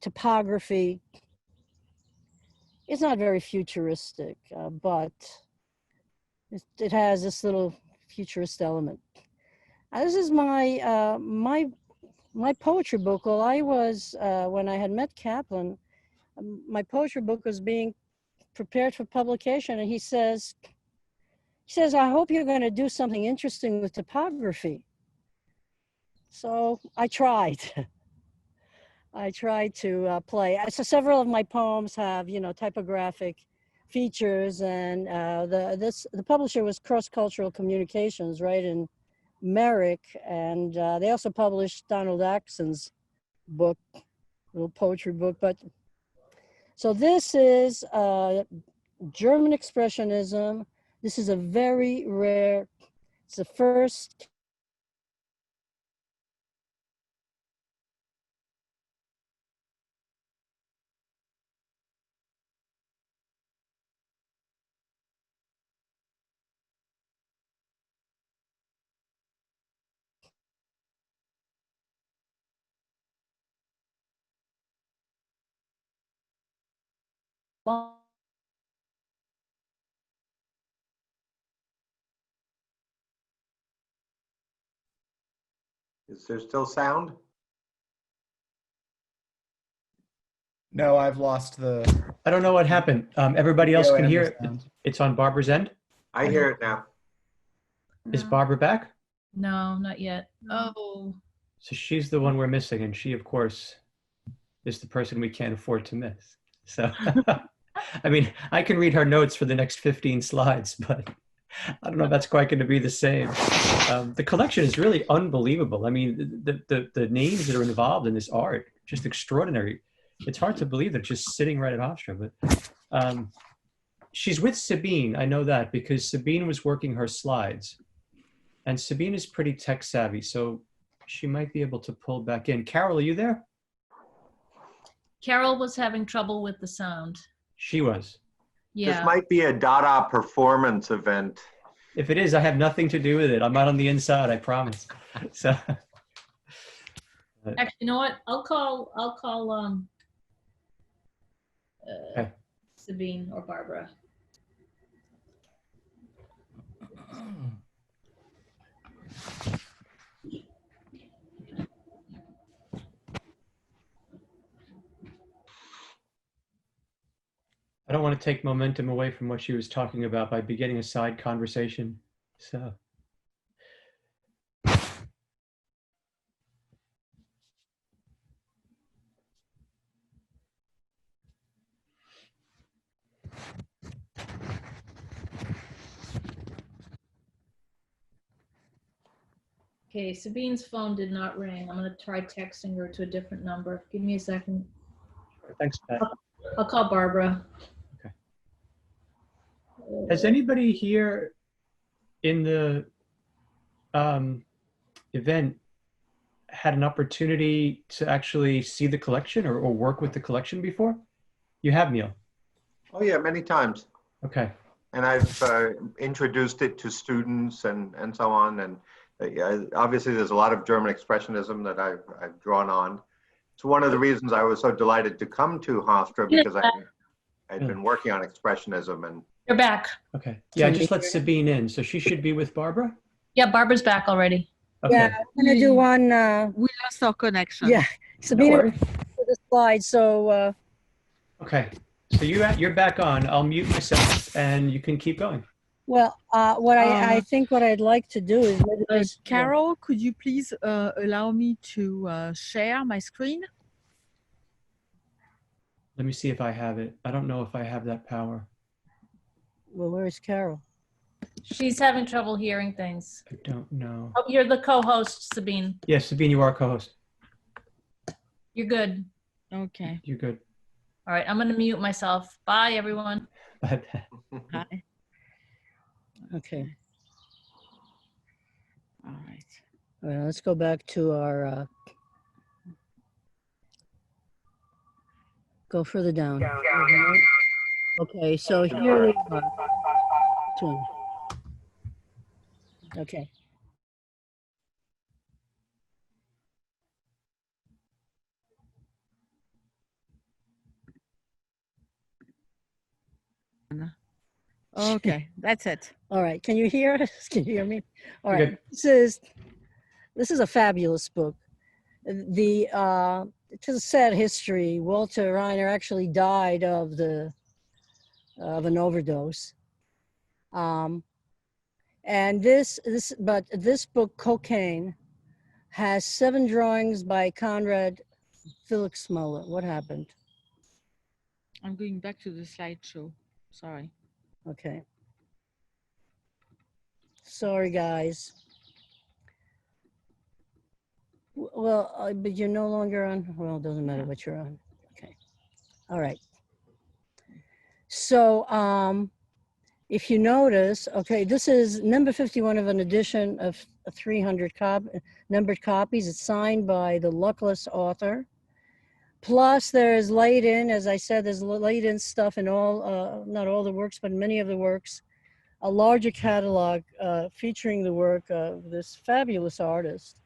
topography. It's not very futuristic, but it has this little futurist element. This is my my poetry book. Well, I was when I had met Kaplan, my poetry book was being prepared for publication, and he says, "I hope you're going to do something interesting with topography." So I tried. I tried to play. So several of my poems have, typographic features, and the publisher was Cross Cultural Communications, right, in Merrick, and they also published Donald Axon's book, little poetry book. But so this is German Expressionism. This is a very rare. It's the first. Is there still sound? No, I've lost the. I don't know what happened. Everybody else video can and hear the it. sound. It's on Barbara's end. I hear it now. Is Barbara back? No, not yet. Oh, So she's the one we're missing, and she, of course, is the person we can't afford to miss. So, I mean, I can read her notes for the next 15 slides, but I don't know if that's quite going to be the same. The collection is really unbelievable. I mean, the names that are involved in this art, just extraordinary. It's hard to believe that it's just sitting right at Hofstra, but she's with Sabine. I know that because Sabine was working her slides, and Sabine is pretty tech savvy, so she might be able to pull back in. Carol, are you there? Carol was having trouble with the sound. She was. Yeah. This might be a Dada performance event. If it is, I have nothing to do with it. I'm not on the inside, I promise. So. Actually, you know what? I'll call Okay. Sabine or Barbara. I don't want to take momentum away from what she was talking about by beginning a side conversation. So. Okay, Sabine's phone did not ring. I'm going to try texting her to a different number. Give me a second. Thanks, Pat. I'll call Barbara. Okay. Has anybody here in the event had an opportunity to actually see the collection or work with the collection before? You have, Neil? Oh yeah, many times. Okay. And I've introduced it to students and so on. And obviously there's a lot of German Expressionism that I've drawn on. It's one of the reasons I was so delighted to come to Hofstra because I'd been working on expressionism, and You're back. Okay. Yeah, I just let Sabine in, so she should be with Barbara. Yeah, Barbara's back already. Okay. Yeah, I'm gonna do one, We lost our connection. yeah, No Sabina worries. for the slide, so, Okay. So you're back on. I'll mute myself, and you can keep going. well, what I think what I'd like to do is maybe just- Carol, could you please allow me to share my screen? Let me see if I have it. I don't know if I have that power. Well, where's Carol? She's having trouble hearing things. I don't know. Oh, you're the co-host, Sabine. Yes, Sabine, you are a co-host. You're good. Okay. You're good. All right, I'm going to mute myself. Bye, everyone. But Hi. Okay, All right. all right, let's go back to our, go further down. Okay, so here we are. Which one? Okay. Okay, that's it. All right, can you hear us? Can you hear me? All You're right, this is a fabulous book. It's a sad history. Walter Reiner actually died of an overdose. And this book, Cocaine, has 7 drawings by Conrad Felix Muller. What happened? I'm going back to the slideshow. Sorry. Okay. Sorry, guys. Well, but you're no longer on. Well, it doesn't matter what you're on. Okay. All right. So, if you notice, okay, this is number 51 of an edition of 300 numbered copies. It's signed by the luckless author. Plus, there's laid in, as I said, there's laid in stuff in all, not all the works, but many of the works, a larger catalog featuring the work of this fabulous artist.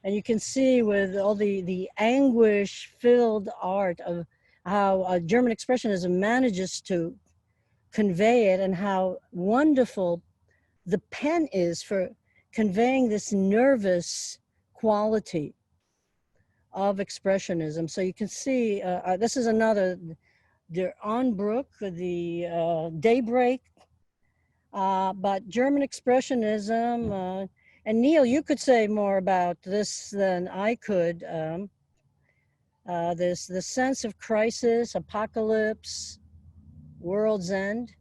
And you can see with all the anguish-filled art of how German Expressionism manages to convey it, and how wonderful the pen is for conveying this nervous quality of Expressionism. So you can see, this is another, Der Anbruch, the Daybreak, but German Expressionism, and Neil, you could say more about this than I could. The sense of crisis, apocalypse, world's end.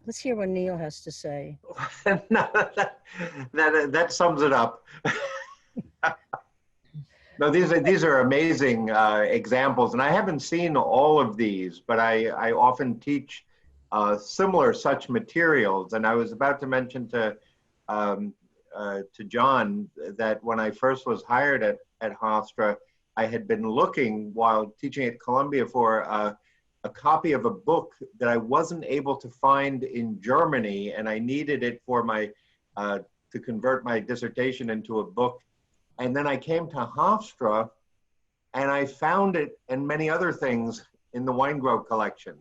Let's hear what Neil has to say. No, that sums it up. No, these are amazing examples, and I haven't seen all of these, but I often teach similar such materials. And I was about to mention to John that when I first was hired at Hofstra, I had been looking while teaching at Columbia for a copy of a book that I wasn't able to find in Germany, and I needed it for my to convert my dissertation into a book. And then I came to Hofstra, and I found it and many other things in the Weingrow collection.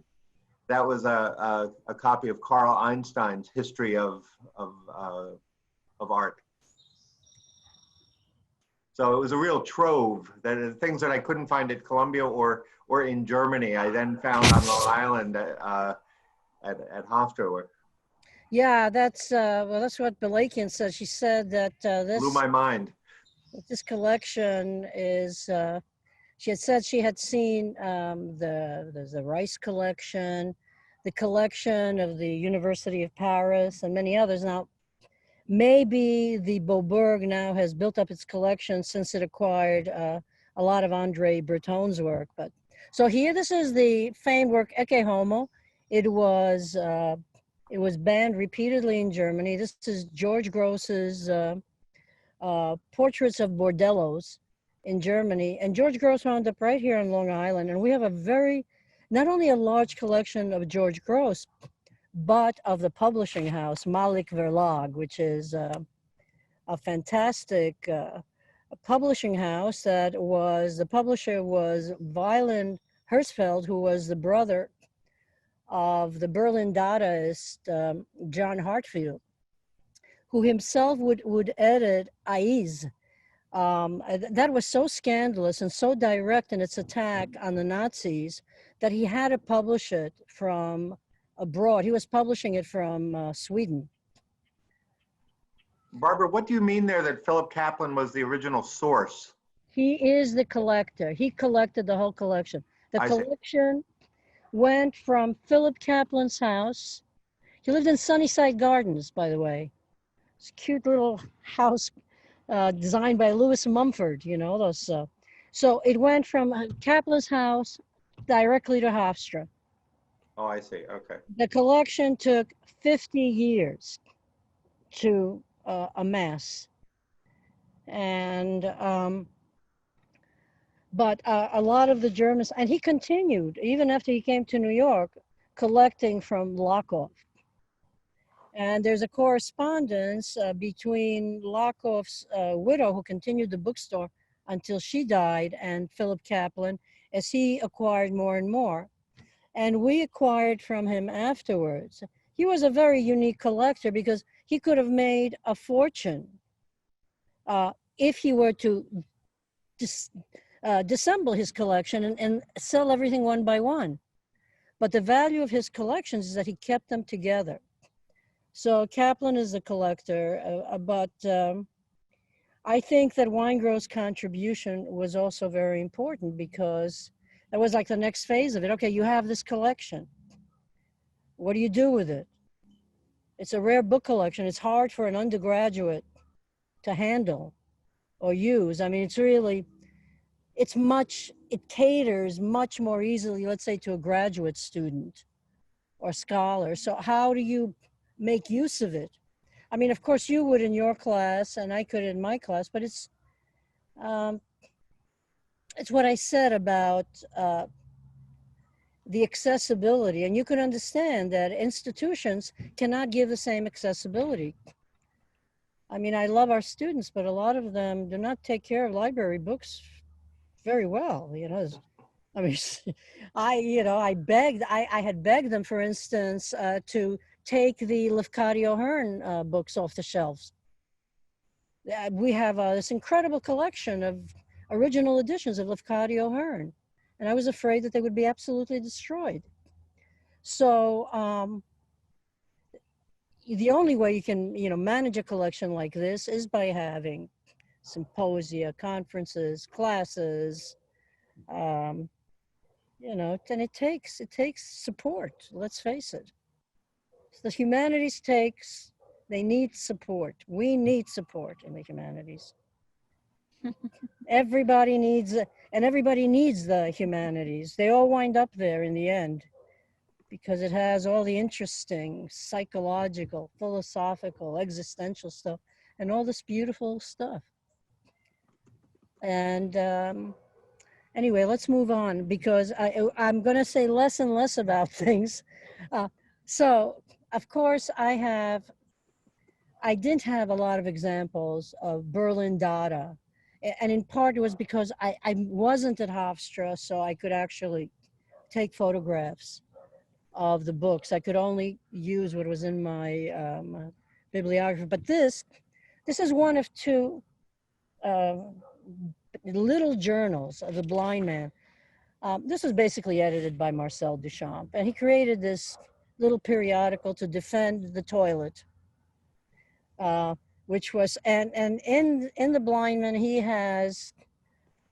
That was a copy of Carl Einstein's History of Art. So it was a real trove, that things that I couldn't find at Columbia or in Germany, I then found on Long Island at Hofstra. Yeah, that's well, that's what Balakian said. She said that Blew my mind. this collection is. She had said she had seen the Rice collection, the collection of the University of Paris, and many others. Now, maybe the Beaubourg now has built up its collection since it acquired a lot of Andre Breton's work. But so here, this is the famed work Ecce Homo. It was banned repeatedly in Germany. This is George Gross's Portraits of Bordellos in Germany. And George Gross wound up right here on Long Island. And we have not only a large collection of George Gross, but of the publishing house, Malik Verlag, which is a fantastic publishing house the publisher was Weiland Hersfeld, who was the brother of the Berlin Dadaist John Hartfield, who himself would edit Aiz. That was so scandalous and so direct in its attack on the Nazis that he had to publish it from abroad. He was publishing it from Sweden. Barbara, what do you mean there that Philip Kaplan was the original source? He is the collector. He collected the whole collection. The I see. collection went from Philip Kaplan's house. He lived in Sunnyside Gardens, by the way. It's a cute little house designed by Lewis Mumford, you know, those. So it went from Kaplan's house directly to Hofstra. Oh, I see. Okay. The collection took 50 years to amass. And, but a lot of the Germans, and he continued, even after he came to New York, collecting from Laukhuff. And there's a correspondence between Laukhuff's widow, who continued the bookstore until she died, and Philip Kaplan, as he acquired more and more. And we acquired from him afterwards. He was a very unique collector because he could have made a fortune if he were to disassemble his collection and sell everything one by one. But the value of his collections is that he kept them together. So Kaplan is a collector, but I think that Weingrow's contribution was also very important because that was like the next phase of it. Okay, you have this collection. What do you do with it? It's a rare book collection. It's hard for an undergraduate to handle or use. I mean, it's really, it caters much more easily, let's say, to a graduate student or scholar. So how do you make use of it? I mean, of course you would in your class and I could in my class, but it's what I said about the accessibility. And you can understand that institutions cannot give the same accessibility. I mean, I love our students, but a lot of them do not take care of library books very well, you know. I mean, I had begged them, for instance, to take the Lafcadio Hearn books off the shelves. We have this incredible collection of original editions of Lafcadio Hearn, and I was afraid that they would be absolutely destroyed. So the only way you can, manage a collection like this is by having symposia, conferences, classes, and it takes support, let's face it. The humanities they need support. We need support in the humanities. Everybody needs the humanities. They all wind up there in the end because it has all the interesting psychological, philosophical, existential stuff and all this beautiful stuff. And anyway, let's move on because I'm going to say less and less about things. So, of course, I didn't have a lot of examples of Berlin Dada. And in part it was because I wasn't at Hofstra, so I could actually take photographs of the books. I could only use what was in my bibliography. But this is one of two little journals of the blind man. This was basically edited by Marcel Duchamp, and he created this little periodical to defend the toilet, which was, and in the Blind Man, he has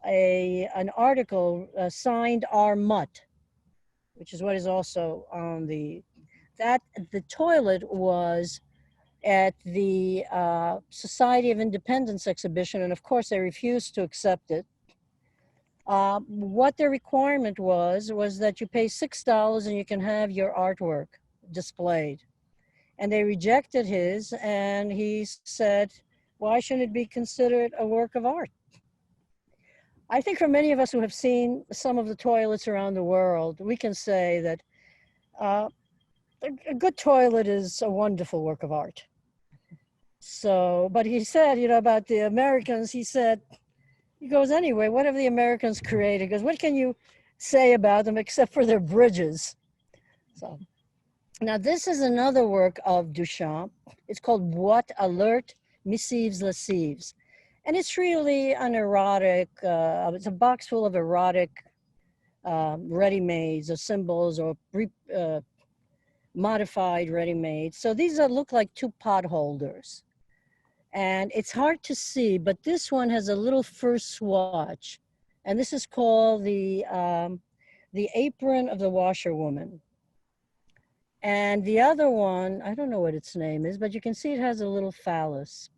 an article signed R. Mutt, which is what is also on the toilet was at the Society of Independence exhibition, and of course they refused to accept it. What the requirement was that you pay $6 and you can have your artwork displayed. And they rejected his, and he said, why shouldn't it be considered a work of art? I think for many of us who have seen some of the toilets around the world, we can say that a good toilet is a wonderful work of art. So, but he said, about the Americans, he goes, anyway, what have the Americans created? He goes, what can you say about them except for their bridges? So now this is another work of Duchamp. It's called What Alert Missives Lascives. And it's really an erotic, it's a box full of erotic ready-mades or symbols or modified ready-mades. So these look like two pot holders. And it's hard to see, but this one has a little fur swatch. And this is called the apron of the washerwoman. And the other one, I don't know what its name is, but you can see it has a little phallus.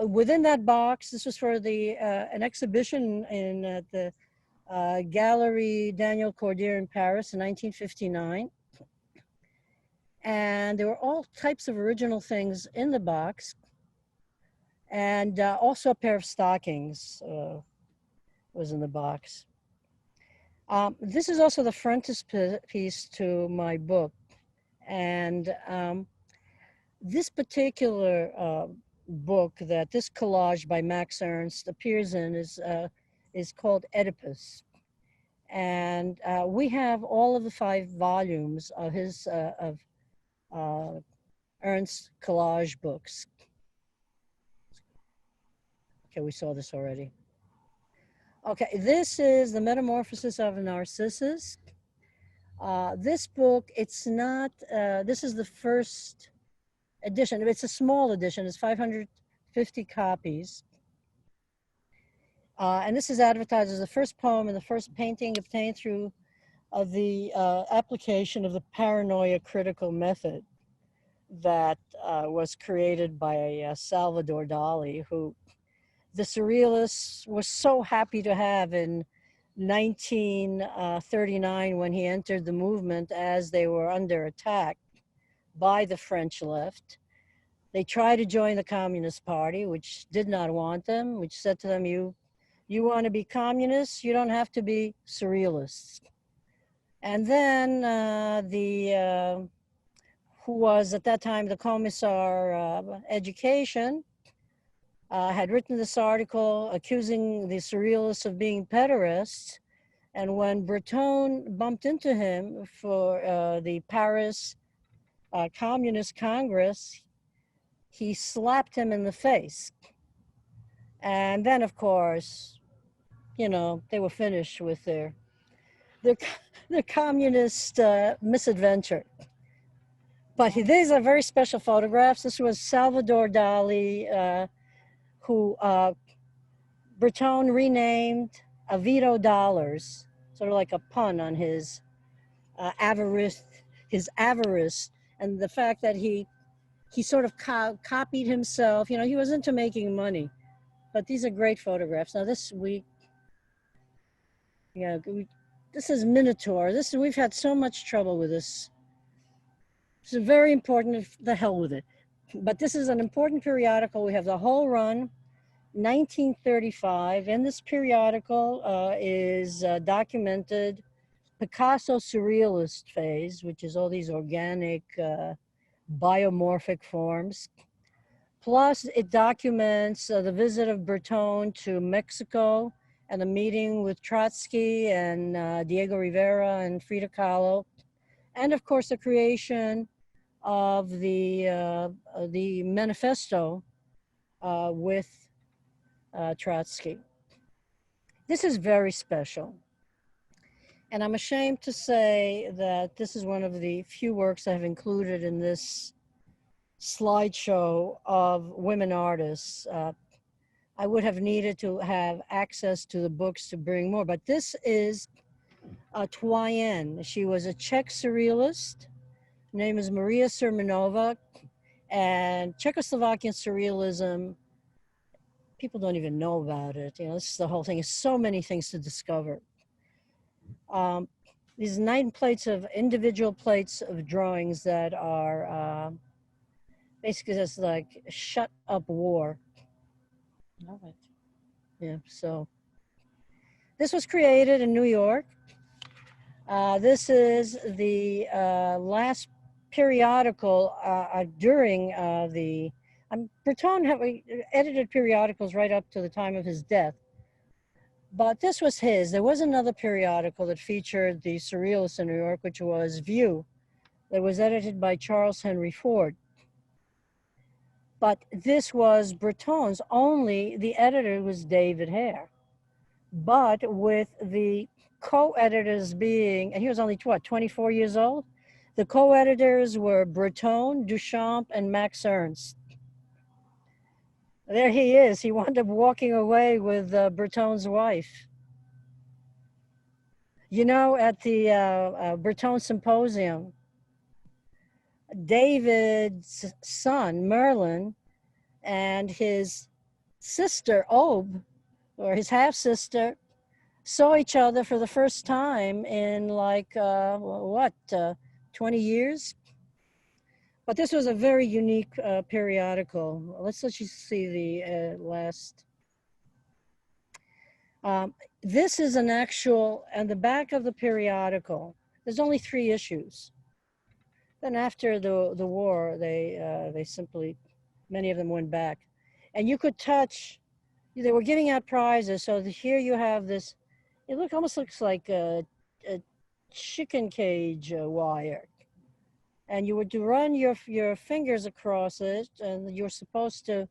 Within that box, this was for the an exhibition in the Gallery Daniel Cordier in Paris in 1959. And there were all types of original things in the box. And also a pair of stockings was in the box. This is also the frontispiece to my book. And this particular book that this collage by Max Ernst appears in is called Oedipus. And we have all of the 5 volumes of his Ernst collage books. Okay, we saw this already. Okay, this is The Metamorphosis of Narcissus. This book, it's not, this is the first edition. It's a small edition, it's 550 copies. And this is advertised as the first poem and the first painting obtained through the application of the paranoia critical method that was created by Salvador Dali, who the Surrealists was so happy to have in 1939 when he entered the movement as they were under attack by the French left. They tried to join the Communist Party, which did not want them, which said to them, you want to be communists, you don't have to be surrealists. And then who was at that time the Commissar Education, had written this article accusing the surrealists of being pederasts. And when Breton bumped into him for the Paris Communist Congress, he slapped him in the face. And then, of course, you know, they were finished with their communist misadventure. But these are very special photographs. This was Salvador Dali, who Breton renamed Avito dollars, sort of like a pun on his avarice, and the fact that he sort of copied himself. You know, he was into making money. But these are great photographs. Now this week, this is Minotaur. We've had so much trouble with this. This is very important. The hell with it. But this is an important periodical. We have the whole run, 1935. In this periodical is documented Picasso surrealist phase, which is all these organic biomorphic forms. Plus, it documents the visit of Breton to Mexico and a meeting with Trotsky and Diego Rivera and Frida Kahlo. And of course, the creation of the manifesto with Trotsky. This is very special. And I'm ashamed to say that this is one of the few works I have included in this slideshow of women artists. I would have needed to have access to the books to bring more, but this is Toyen. She was a Czech surrealist. Her name is Maria Sermenova, and Czechoslovakian surrealism, people don't even know about it. You know, this is the whole thing. There's so many things to discover. These 9 plates of individual plates of drawings that are basically just like shut up war. Love it. Yeah, so this was created in New York. This is the last periodical during the, Breton edited periodicals right up to the time of his death. But this was his. There was another periodical that featured the surrealists in New York, which was View, that was edited by Charles Henry Ford. But this was Breton's, only the editor was David Hare. But with the co-editors being, and he was only, what, 24 years old? The co-editors were Breton, Duchamp, and Max Ernst. There he is. He wound up walking away with Breton's wife. You know, at the Breton Symposium, David's son, Merlin, and his sister, Aube, or his half-sister, saw each other for the first time in like, 20 years? But this was a very unique periodical. Let's let you see the last. This is an actual, and the back of the periodical, there's only 3 issues. Then after the war, they simply, many of them went back. And you could touch, they were giving out prizes. So here you have this, it almost looks like a chicken cage wire. And you would run your fingers across it, and you're supposed to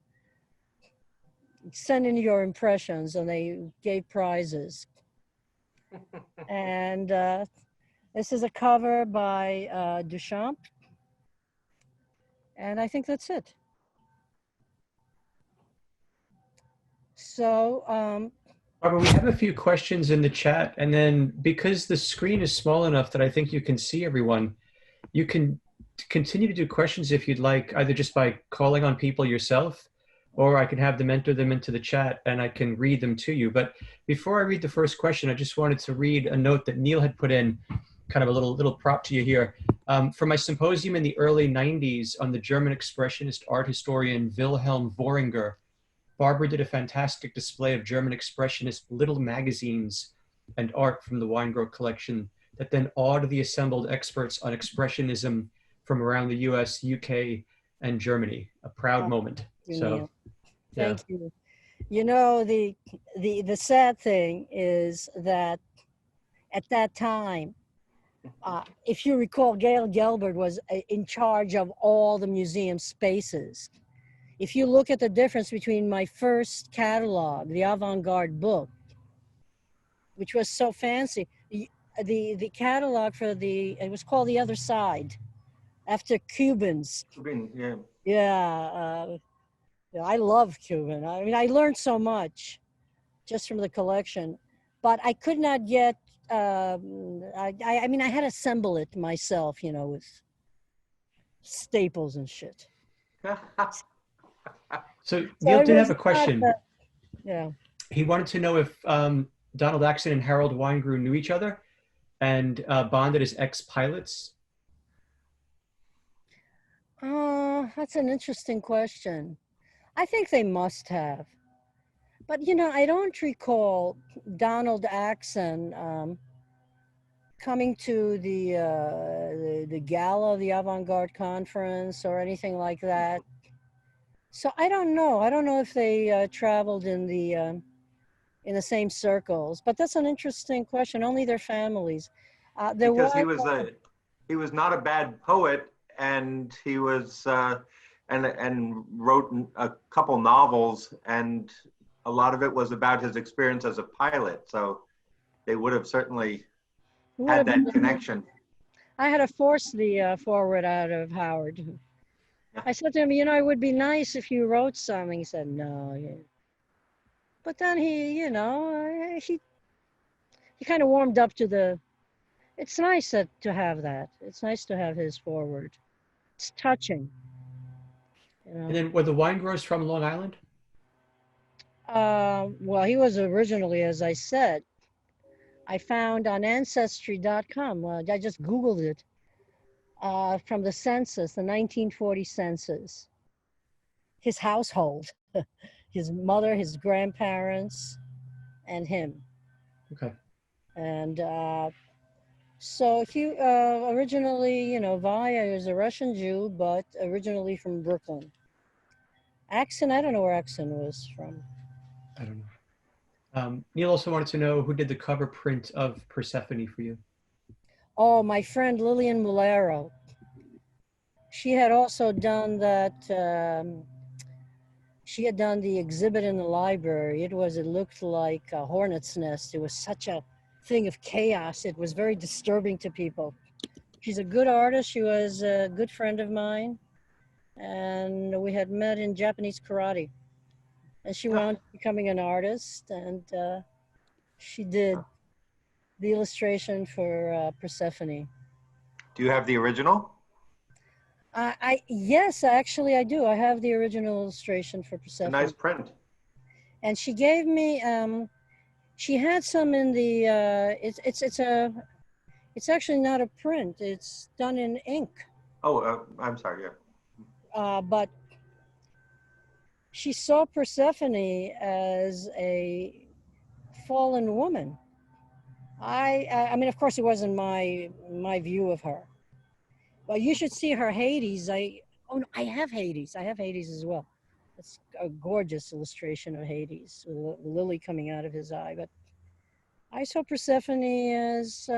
send in your impressions, and they gave prizes. And this is a cover by Duchamp. And I think that's it. So, Barbara, we have a few questions in the chat, and then because the screen is small enough that I think you can see everyone, you can continue to do questions if you'd like, either just by calling on people yourself, or I can have them enter them into the chat and I can read them to you. But before I read the first question, I just wanted to read a note that Neil had put in, kind of a little prop to you here. For my symposium in the early 90s on the German expressionist art historian Wilhelm Vohringer, Barbara did a fantastic display of German expressionist little magazines and art from the Weingrow collection that then awed the assembled experts on expressionism from around the US, UK, and Germany. A proud moment. So, thank you. You know, the sad thing is that at that time, if you recall, Gail Gelbert was in charge of all the museum spaces. If you look at the difference between my first catalog, the Avant-Garde book, which was so fancy, the catalog for it was called The Other Side, after Cubans. Cuban, yeah. Yeah, I love Cuban. I mean, I learned so much just from the collection, but I could not get, I mean, I had to assemble it myself, you know, with staples and shit. So Neil did have a question. Yeah. He wanted to know if Donald Axon and Harold Weingrow knew each other and bonded as ex-pilots. That's an interesting question. I think they must have. But, you know, I don't recall Donald Axon coming to the gala of the Avant-Garde conference or anything like that. So I don't know. I don't know if they traveled in the same circles. But that's an interesting question. Only their families. Because he was not a bad poet, and he was and wrote a couple novels, and a lot of it was about his experience as a pilot. So they would have certainly had that connection. I had to force the forward out of Howard. I said to him, you know, it would be nice if you wrote something. He said, no. Yeah. But then he, you know, he kind of warmed up to it's nice to have that. It's nice to have his forward. It's touching. You know? And then were the Weingrows from Long Island? Well, he was originally, as I said, I found on Ancestry.com, I just Googled it, from the census, the 1940 census, his household, his mother, his grandparents, and him. Okay. And so he originally, you know, Vaya is a Russian Jew, but originally from Brooklyn. Axon, I don't know where Axon was from. I don't know. Neil also wanted to know who did the cover print of Persephone for you. Oh, my friend Lillian Mulero. She had also done that. She had done the exhibit in the library. It looked like a hornet's nest. It was such a thing of chaos. It was very disturbing to people. She's a good artist. She was a good friend of mine. And we had met in Japanese karate. And she wound up becoming an artist. And she did the illustration for Persephone. Do you have the original? Yes, actually I do. I have the original illustration for It's a Persephone. nice print. And she gave me, she had some in the, it's actually not a print. It's done in ink. Oh, I'm sorry, yeah. But she saw Persephone as a fallen woman. I mean, of course, it wasn't my view of her. But you should see her Hades. Oh no, I have Hades. I have Hades as well. It's a gorgeous illustration of Hades with the lily coming out of his eye. But I saw Persephone as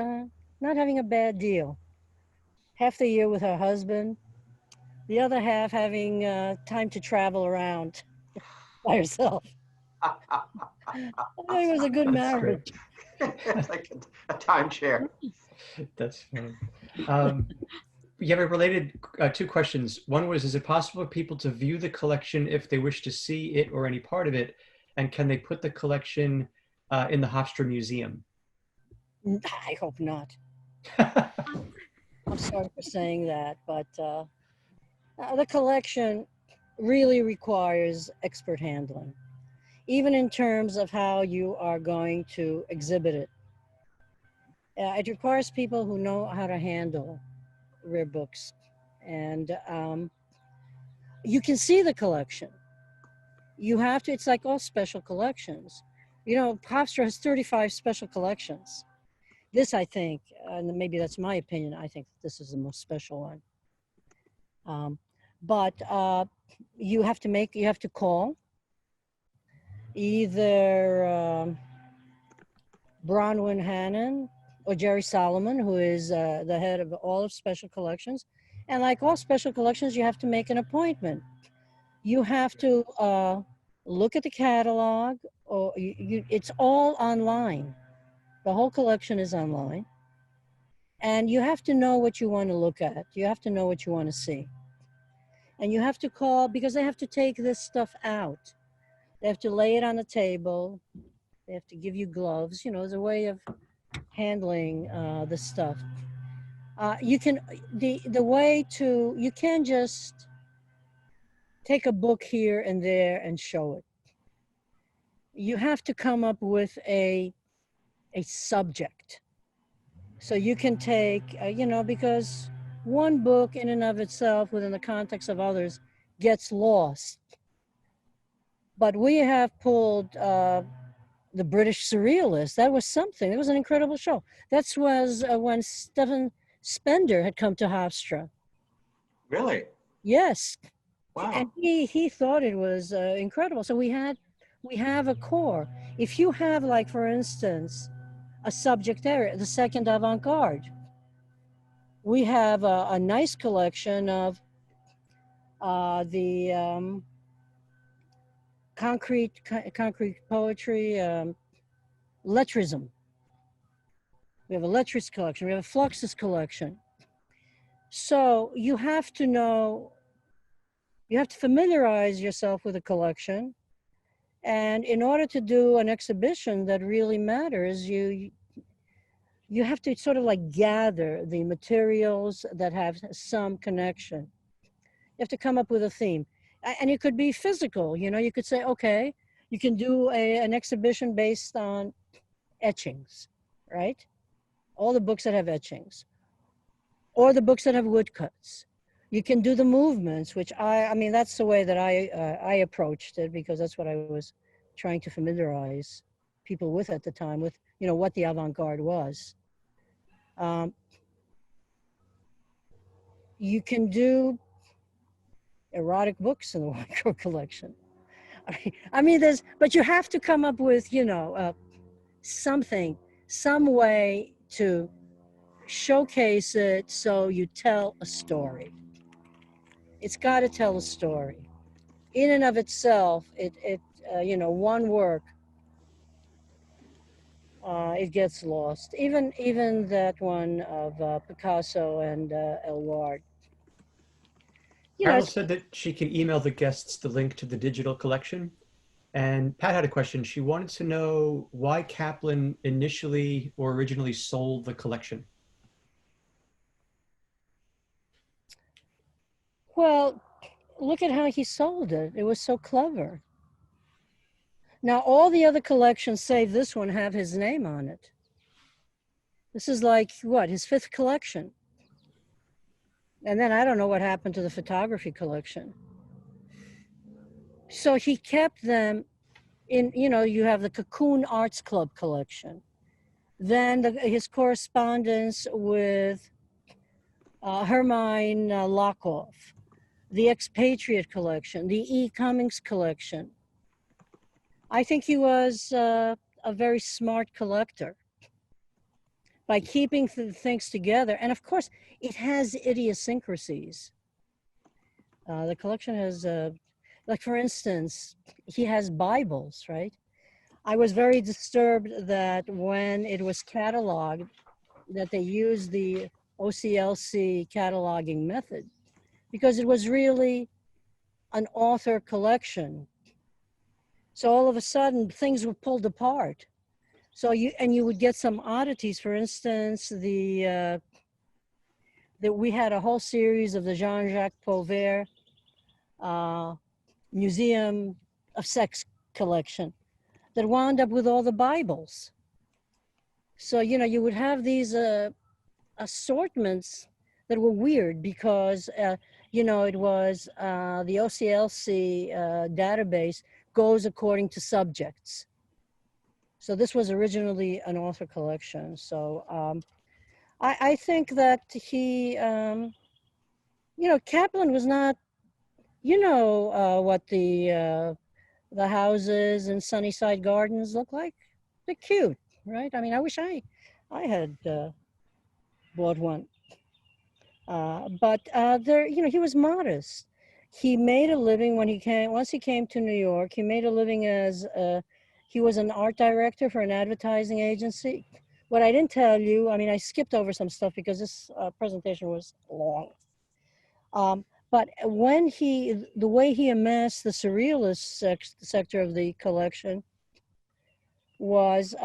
not having a bad deal. Half the year with her husband, the other half having time to travel around by herself. I thought it was a good marriage. It's like a timeshare. That's funny. You have a related two questions. One was, is it possible for people to view the collection if they wish to see it or any part of it? And can they put the collection in the Hofstra Museum? I hope not. I'm sorry for saying that, but the collection really requires expert handling, even in terms of how you are going to exhibit it. It requires people who know how to handle rare books. And you can see the collection. You have to, it's like all special collections. You know, Hofstra has 35 special collections. This, I think, and maybe that's my opinion, I think this is the most special one. But you have to call either Bronwyn Hannon or Jerry Solomon, who is the head of all of special collections. And like all special collections, you have to make an appointment. You have to look at the catalog, or it's all online. The whole collection is online. And you have to know what you want to look at. You have to know what you want to see. And you have to call, because they have to take this stuff out. They have to lay it on the table. They have to give you gloves. You know, there's a way of handling the stuff. You can, you can't just take a book here and there and show it. You have to come up with a subject. So you can take, you know, because one book in and of itself within the context of others gets lost. But we have pulled the British Surrealists. That was something. It was an incredible show. That was when Stephen Spender had come to Hofstra. Really? Yes. Wow. And he thought it was incredible. So we have a core. If you have, like, for instance, a subject area, the second Avant-Garde, we have a nice collection of the concrete poetry, lettrism. We have a lettris collection. We have a fluxus collection. So you have to know, you have to familiarize yourself with a collection. And in order to do an exhibition that really matters, you have to sort of like gather the materials that have some connection. You have to come up with a theme. And it could be physical, you know, you could say, okay, you can do an exhibition based on etchings, right? All the books that have etchings, or the books that have woodcuts. You can do the movements, which I mean, that's the way that I approached it, because that's what I was trying to familiarize people with at the time, with, you know, what the avant-garde was. You can do erotic books in the Weingrow collection. I mean, but you have to come up with, something, some way to showcase it so you tell a story. It's got to tell a story. In and of itself, one work, it gets lost. Even that one of Picasso and Elward. Carol said that she can email the guests the link to the digital collection. And Pat had a question. She wanted to know why Kaplan initially or originally sold the collection. Well, look at how he sold it. It was so clever. Now, all the other collections, save this one, have his name on it. This is like, what, his 5th collection? And then I don't know what happened to the photography collection. So he kept them in, you have the Kokoon Arts Club collection. Then his correspondence with Hermine Laukhuff, the Expatriate collection, the E. Cummings collection. I think he was a very smart collector by keeping things together. And of course, it has idiosyncrasies. The collection has, like for instance, he has Bibles, right? I was very disturbed that when it was cataloged, that they used the OCLC cataloging method, because it was really an author collection. So all of a sudden, things were pulled apart. So you would get some oddities. For instance, that we had a whole series of the Jean-Jacques Pauvert Museum of Sex collection that wound up with all the Bibles. So, you would have these assortments that were weird because, it was the OCLC database goes according to subjects. So this was originally an author collection. So I think that he, Kaplan was not, what the houses in Sunnyside Gardens look like. They're cute, right? I mean, I wish I had bought one. But he was modest. He made a living once he came to New York, he made a living as, he was an art director for an advertising agency. What I didn't tell you, I mean, I skipped over some stuff because this presentation was long. But the way he amassed the surrealist sector of the collection was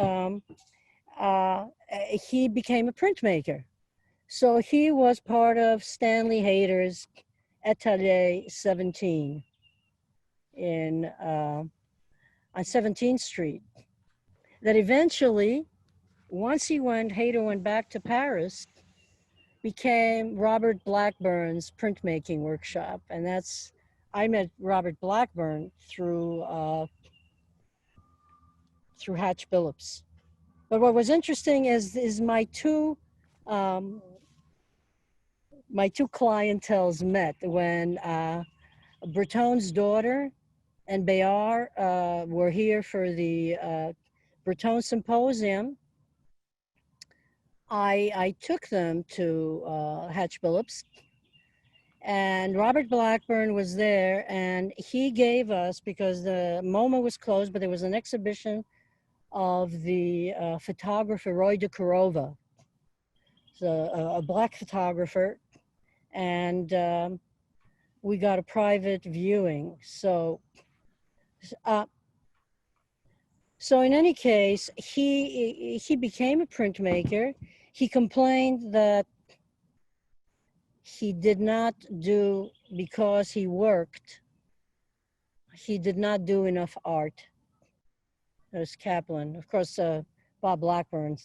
he became a printmaker. So he was part of Stanley Hayter's Atelier 17 on 17th Street. That eventually, once Hayter went back to Paris, became Robert Blackburn's printmaking workshop. And I met Robert Blackburn through Hatch Billups. But what was interesting is my two clienteles met when Breton's daughter and Bayard were here for the Breton Symposium. I took them to Hatch Billups, and Robert Blackburn was there, and he gave us, because the MoMA was closed, but there was an exhibition of the photographer Roy de Korova, a black photographer, and we got a private viewing. So in any case, he became a printmaker. He complained that he did not do, because he worked, he did not do enough art. There's Kaplan. Of course, Bob Blackburn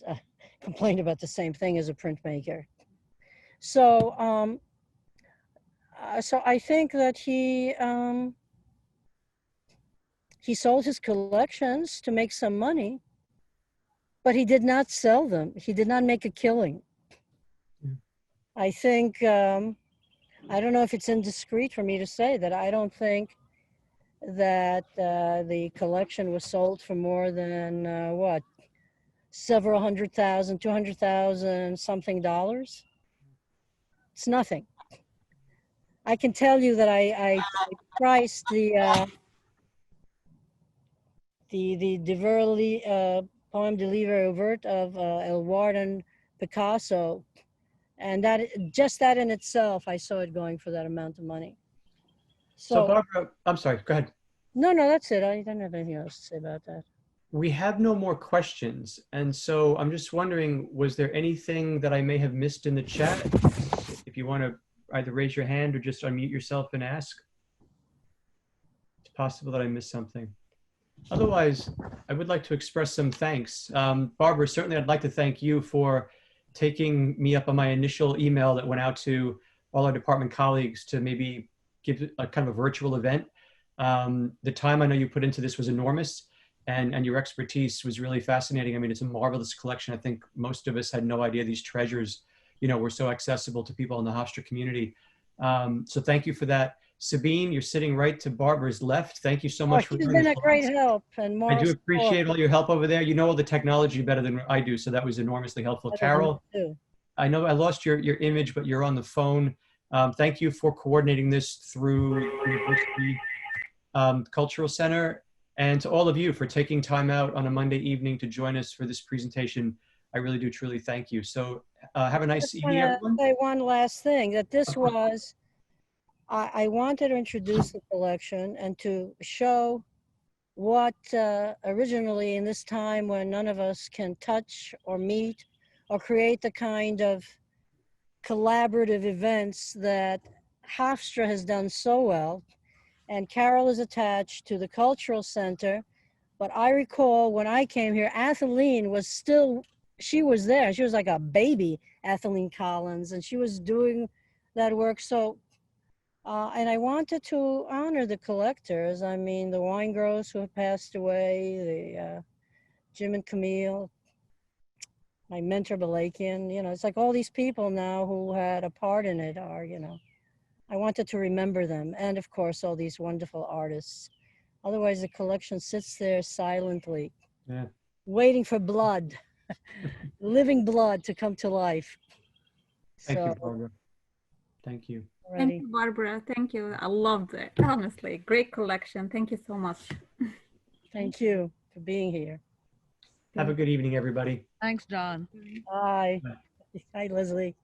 complained about the same thing as a printmaker. So, so I think that he sold his collections to make some money, but he did not sell them. He did not make a killing. I think, I don't know if it's indiscreet for me to say that I don't think that the collection was sold for more than what? Several $100,000, $200,000 something dollars. It's nothing. I can tell you that I priced the Diverly poem de livre ouvert of Elward and Picasso, and that just that in itself, I saw it going for that amount of money. So Barbara, I'm sorry, go ahead. No, that's it. I don't have anything else to say about that. We have no more questions. And so I'm just wondering, was there anything that I may have missed in the chat? If you want to either raise your hand or just unmute yourself and ask. It's possible that I missed something. Otherwise, I would like to express some thanks. Barbara, certainly I'd like to thank you for taking me up on my initial email that went out to all our department colleagues to maybe give a kind of a virtual event. The time I know you put into this was enormous, and your expertise was really fascinating. I mean, it's a marvelous collection. I think most of us had no idea these treasures, you know, were so accessible to people in the Hofstra community. So thank you for that. Sabine, you're sitting right to Barbara's left. Thank you so much for She's been a great help and more. I do appreciate all your help over there. You know all the technology better than I do, so that was enormously helpful. Carol, I know I lost your image, but you're on the phone. Thank you for coordinating this through University Cultural Center, and to all of you for taking time out on a Monday evening to join us for this presentation. I really do truly thank you. So have a nice evening, everyone. Say one last thing, that this was, I wanted to introduce the collection and to show what originally in this time when none of us can touch or meet or create the kind of collaborative events that Hofstra has done so well. And Carol is attached to the Cultural Center. But I recall when I came here, Atheline was still, she was there. She was like a baby, Atheline Collins, and she was doing that work. So, and I wanted to honor the collectors. I mean, the Weingrows who have passed away, the Jim and Camille, my mentor Balakian, you know, it's like all these people now who had a part in it are, you know, I wanted to remember them. And of course, all these wonderful artists. Otherwise, the collection sits there silently, waiting for blood, living blood to come to life. Thank you, Barbara. Thank you. Thank you, Barbara. Thank you. I loved it. Honestly, great collection. Thank you so much. Thank you for being here. Have a good evening, everybody. Thanks, John. Bye. Hi, Leslie.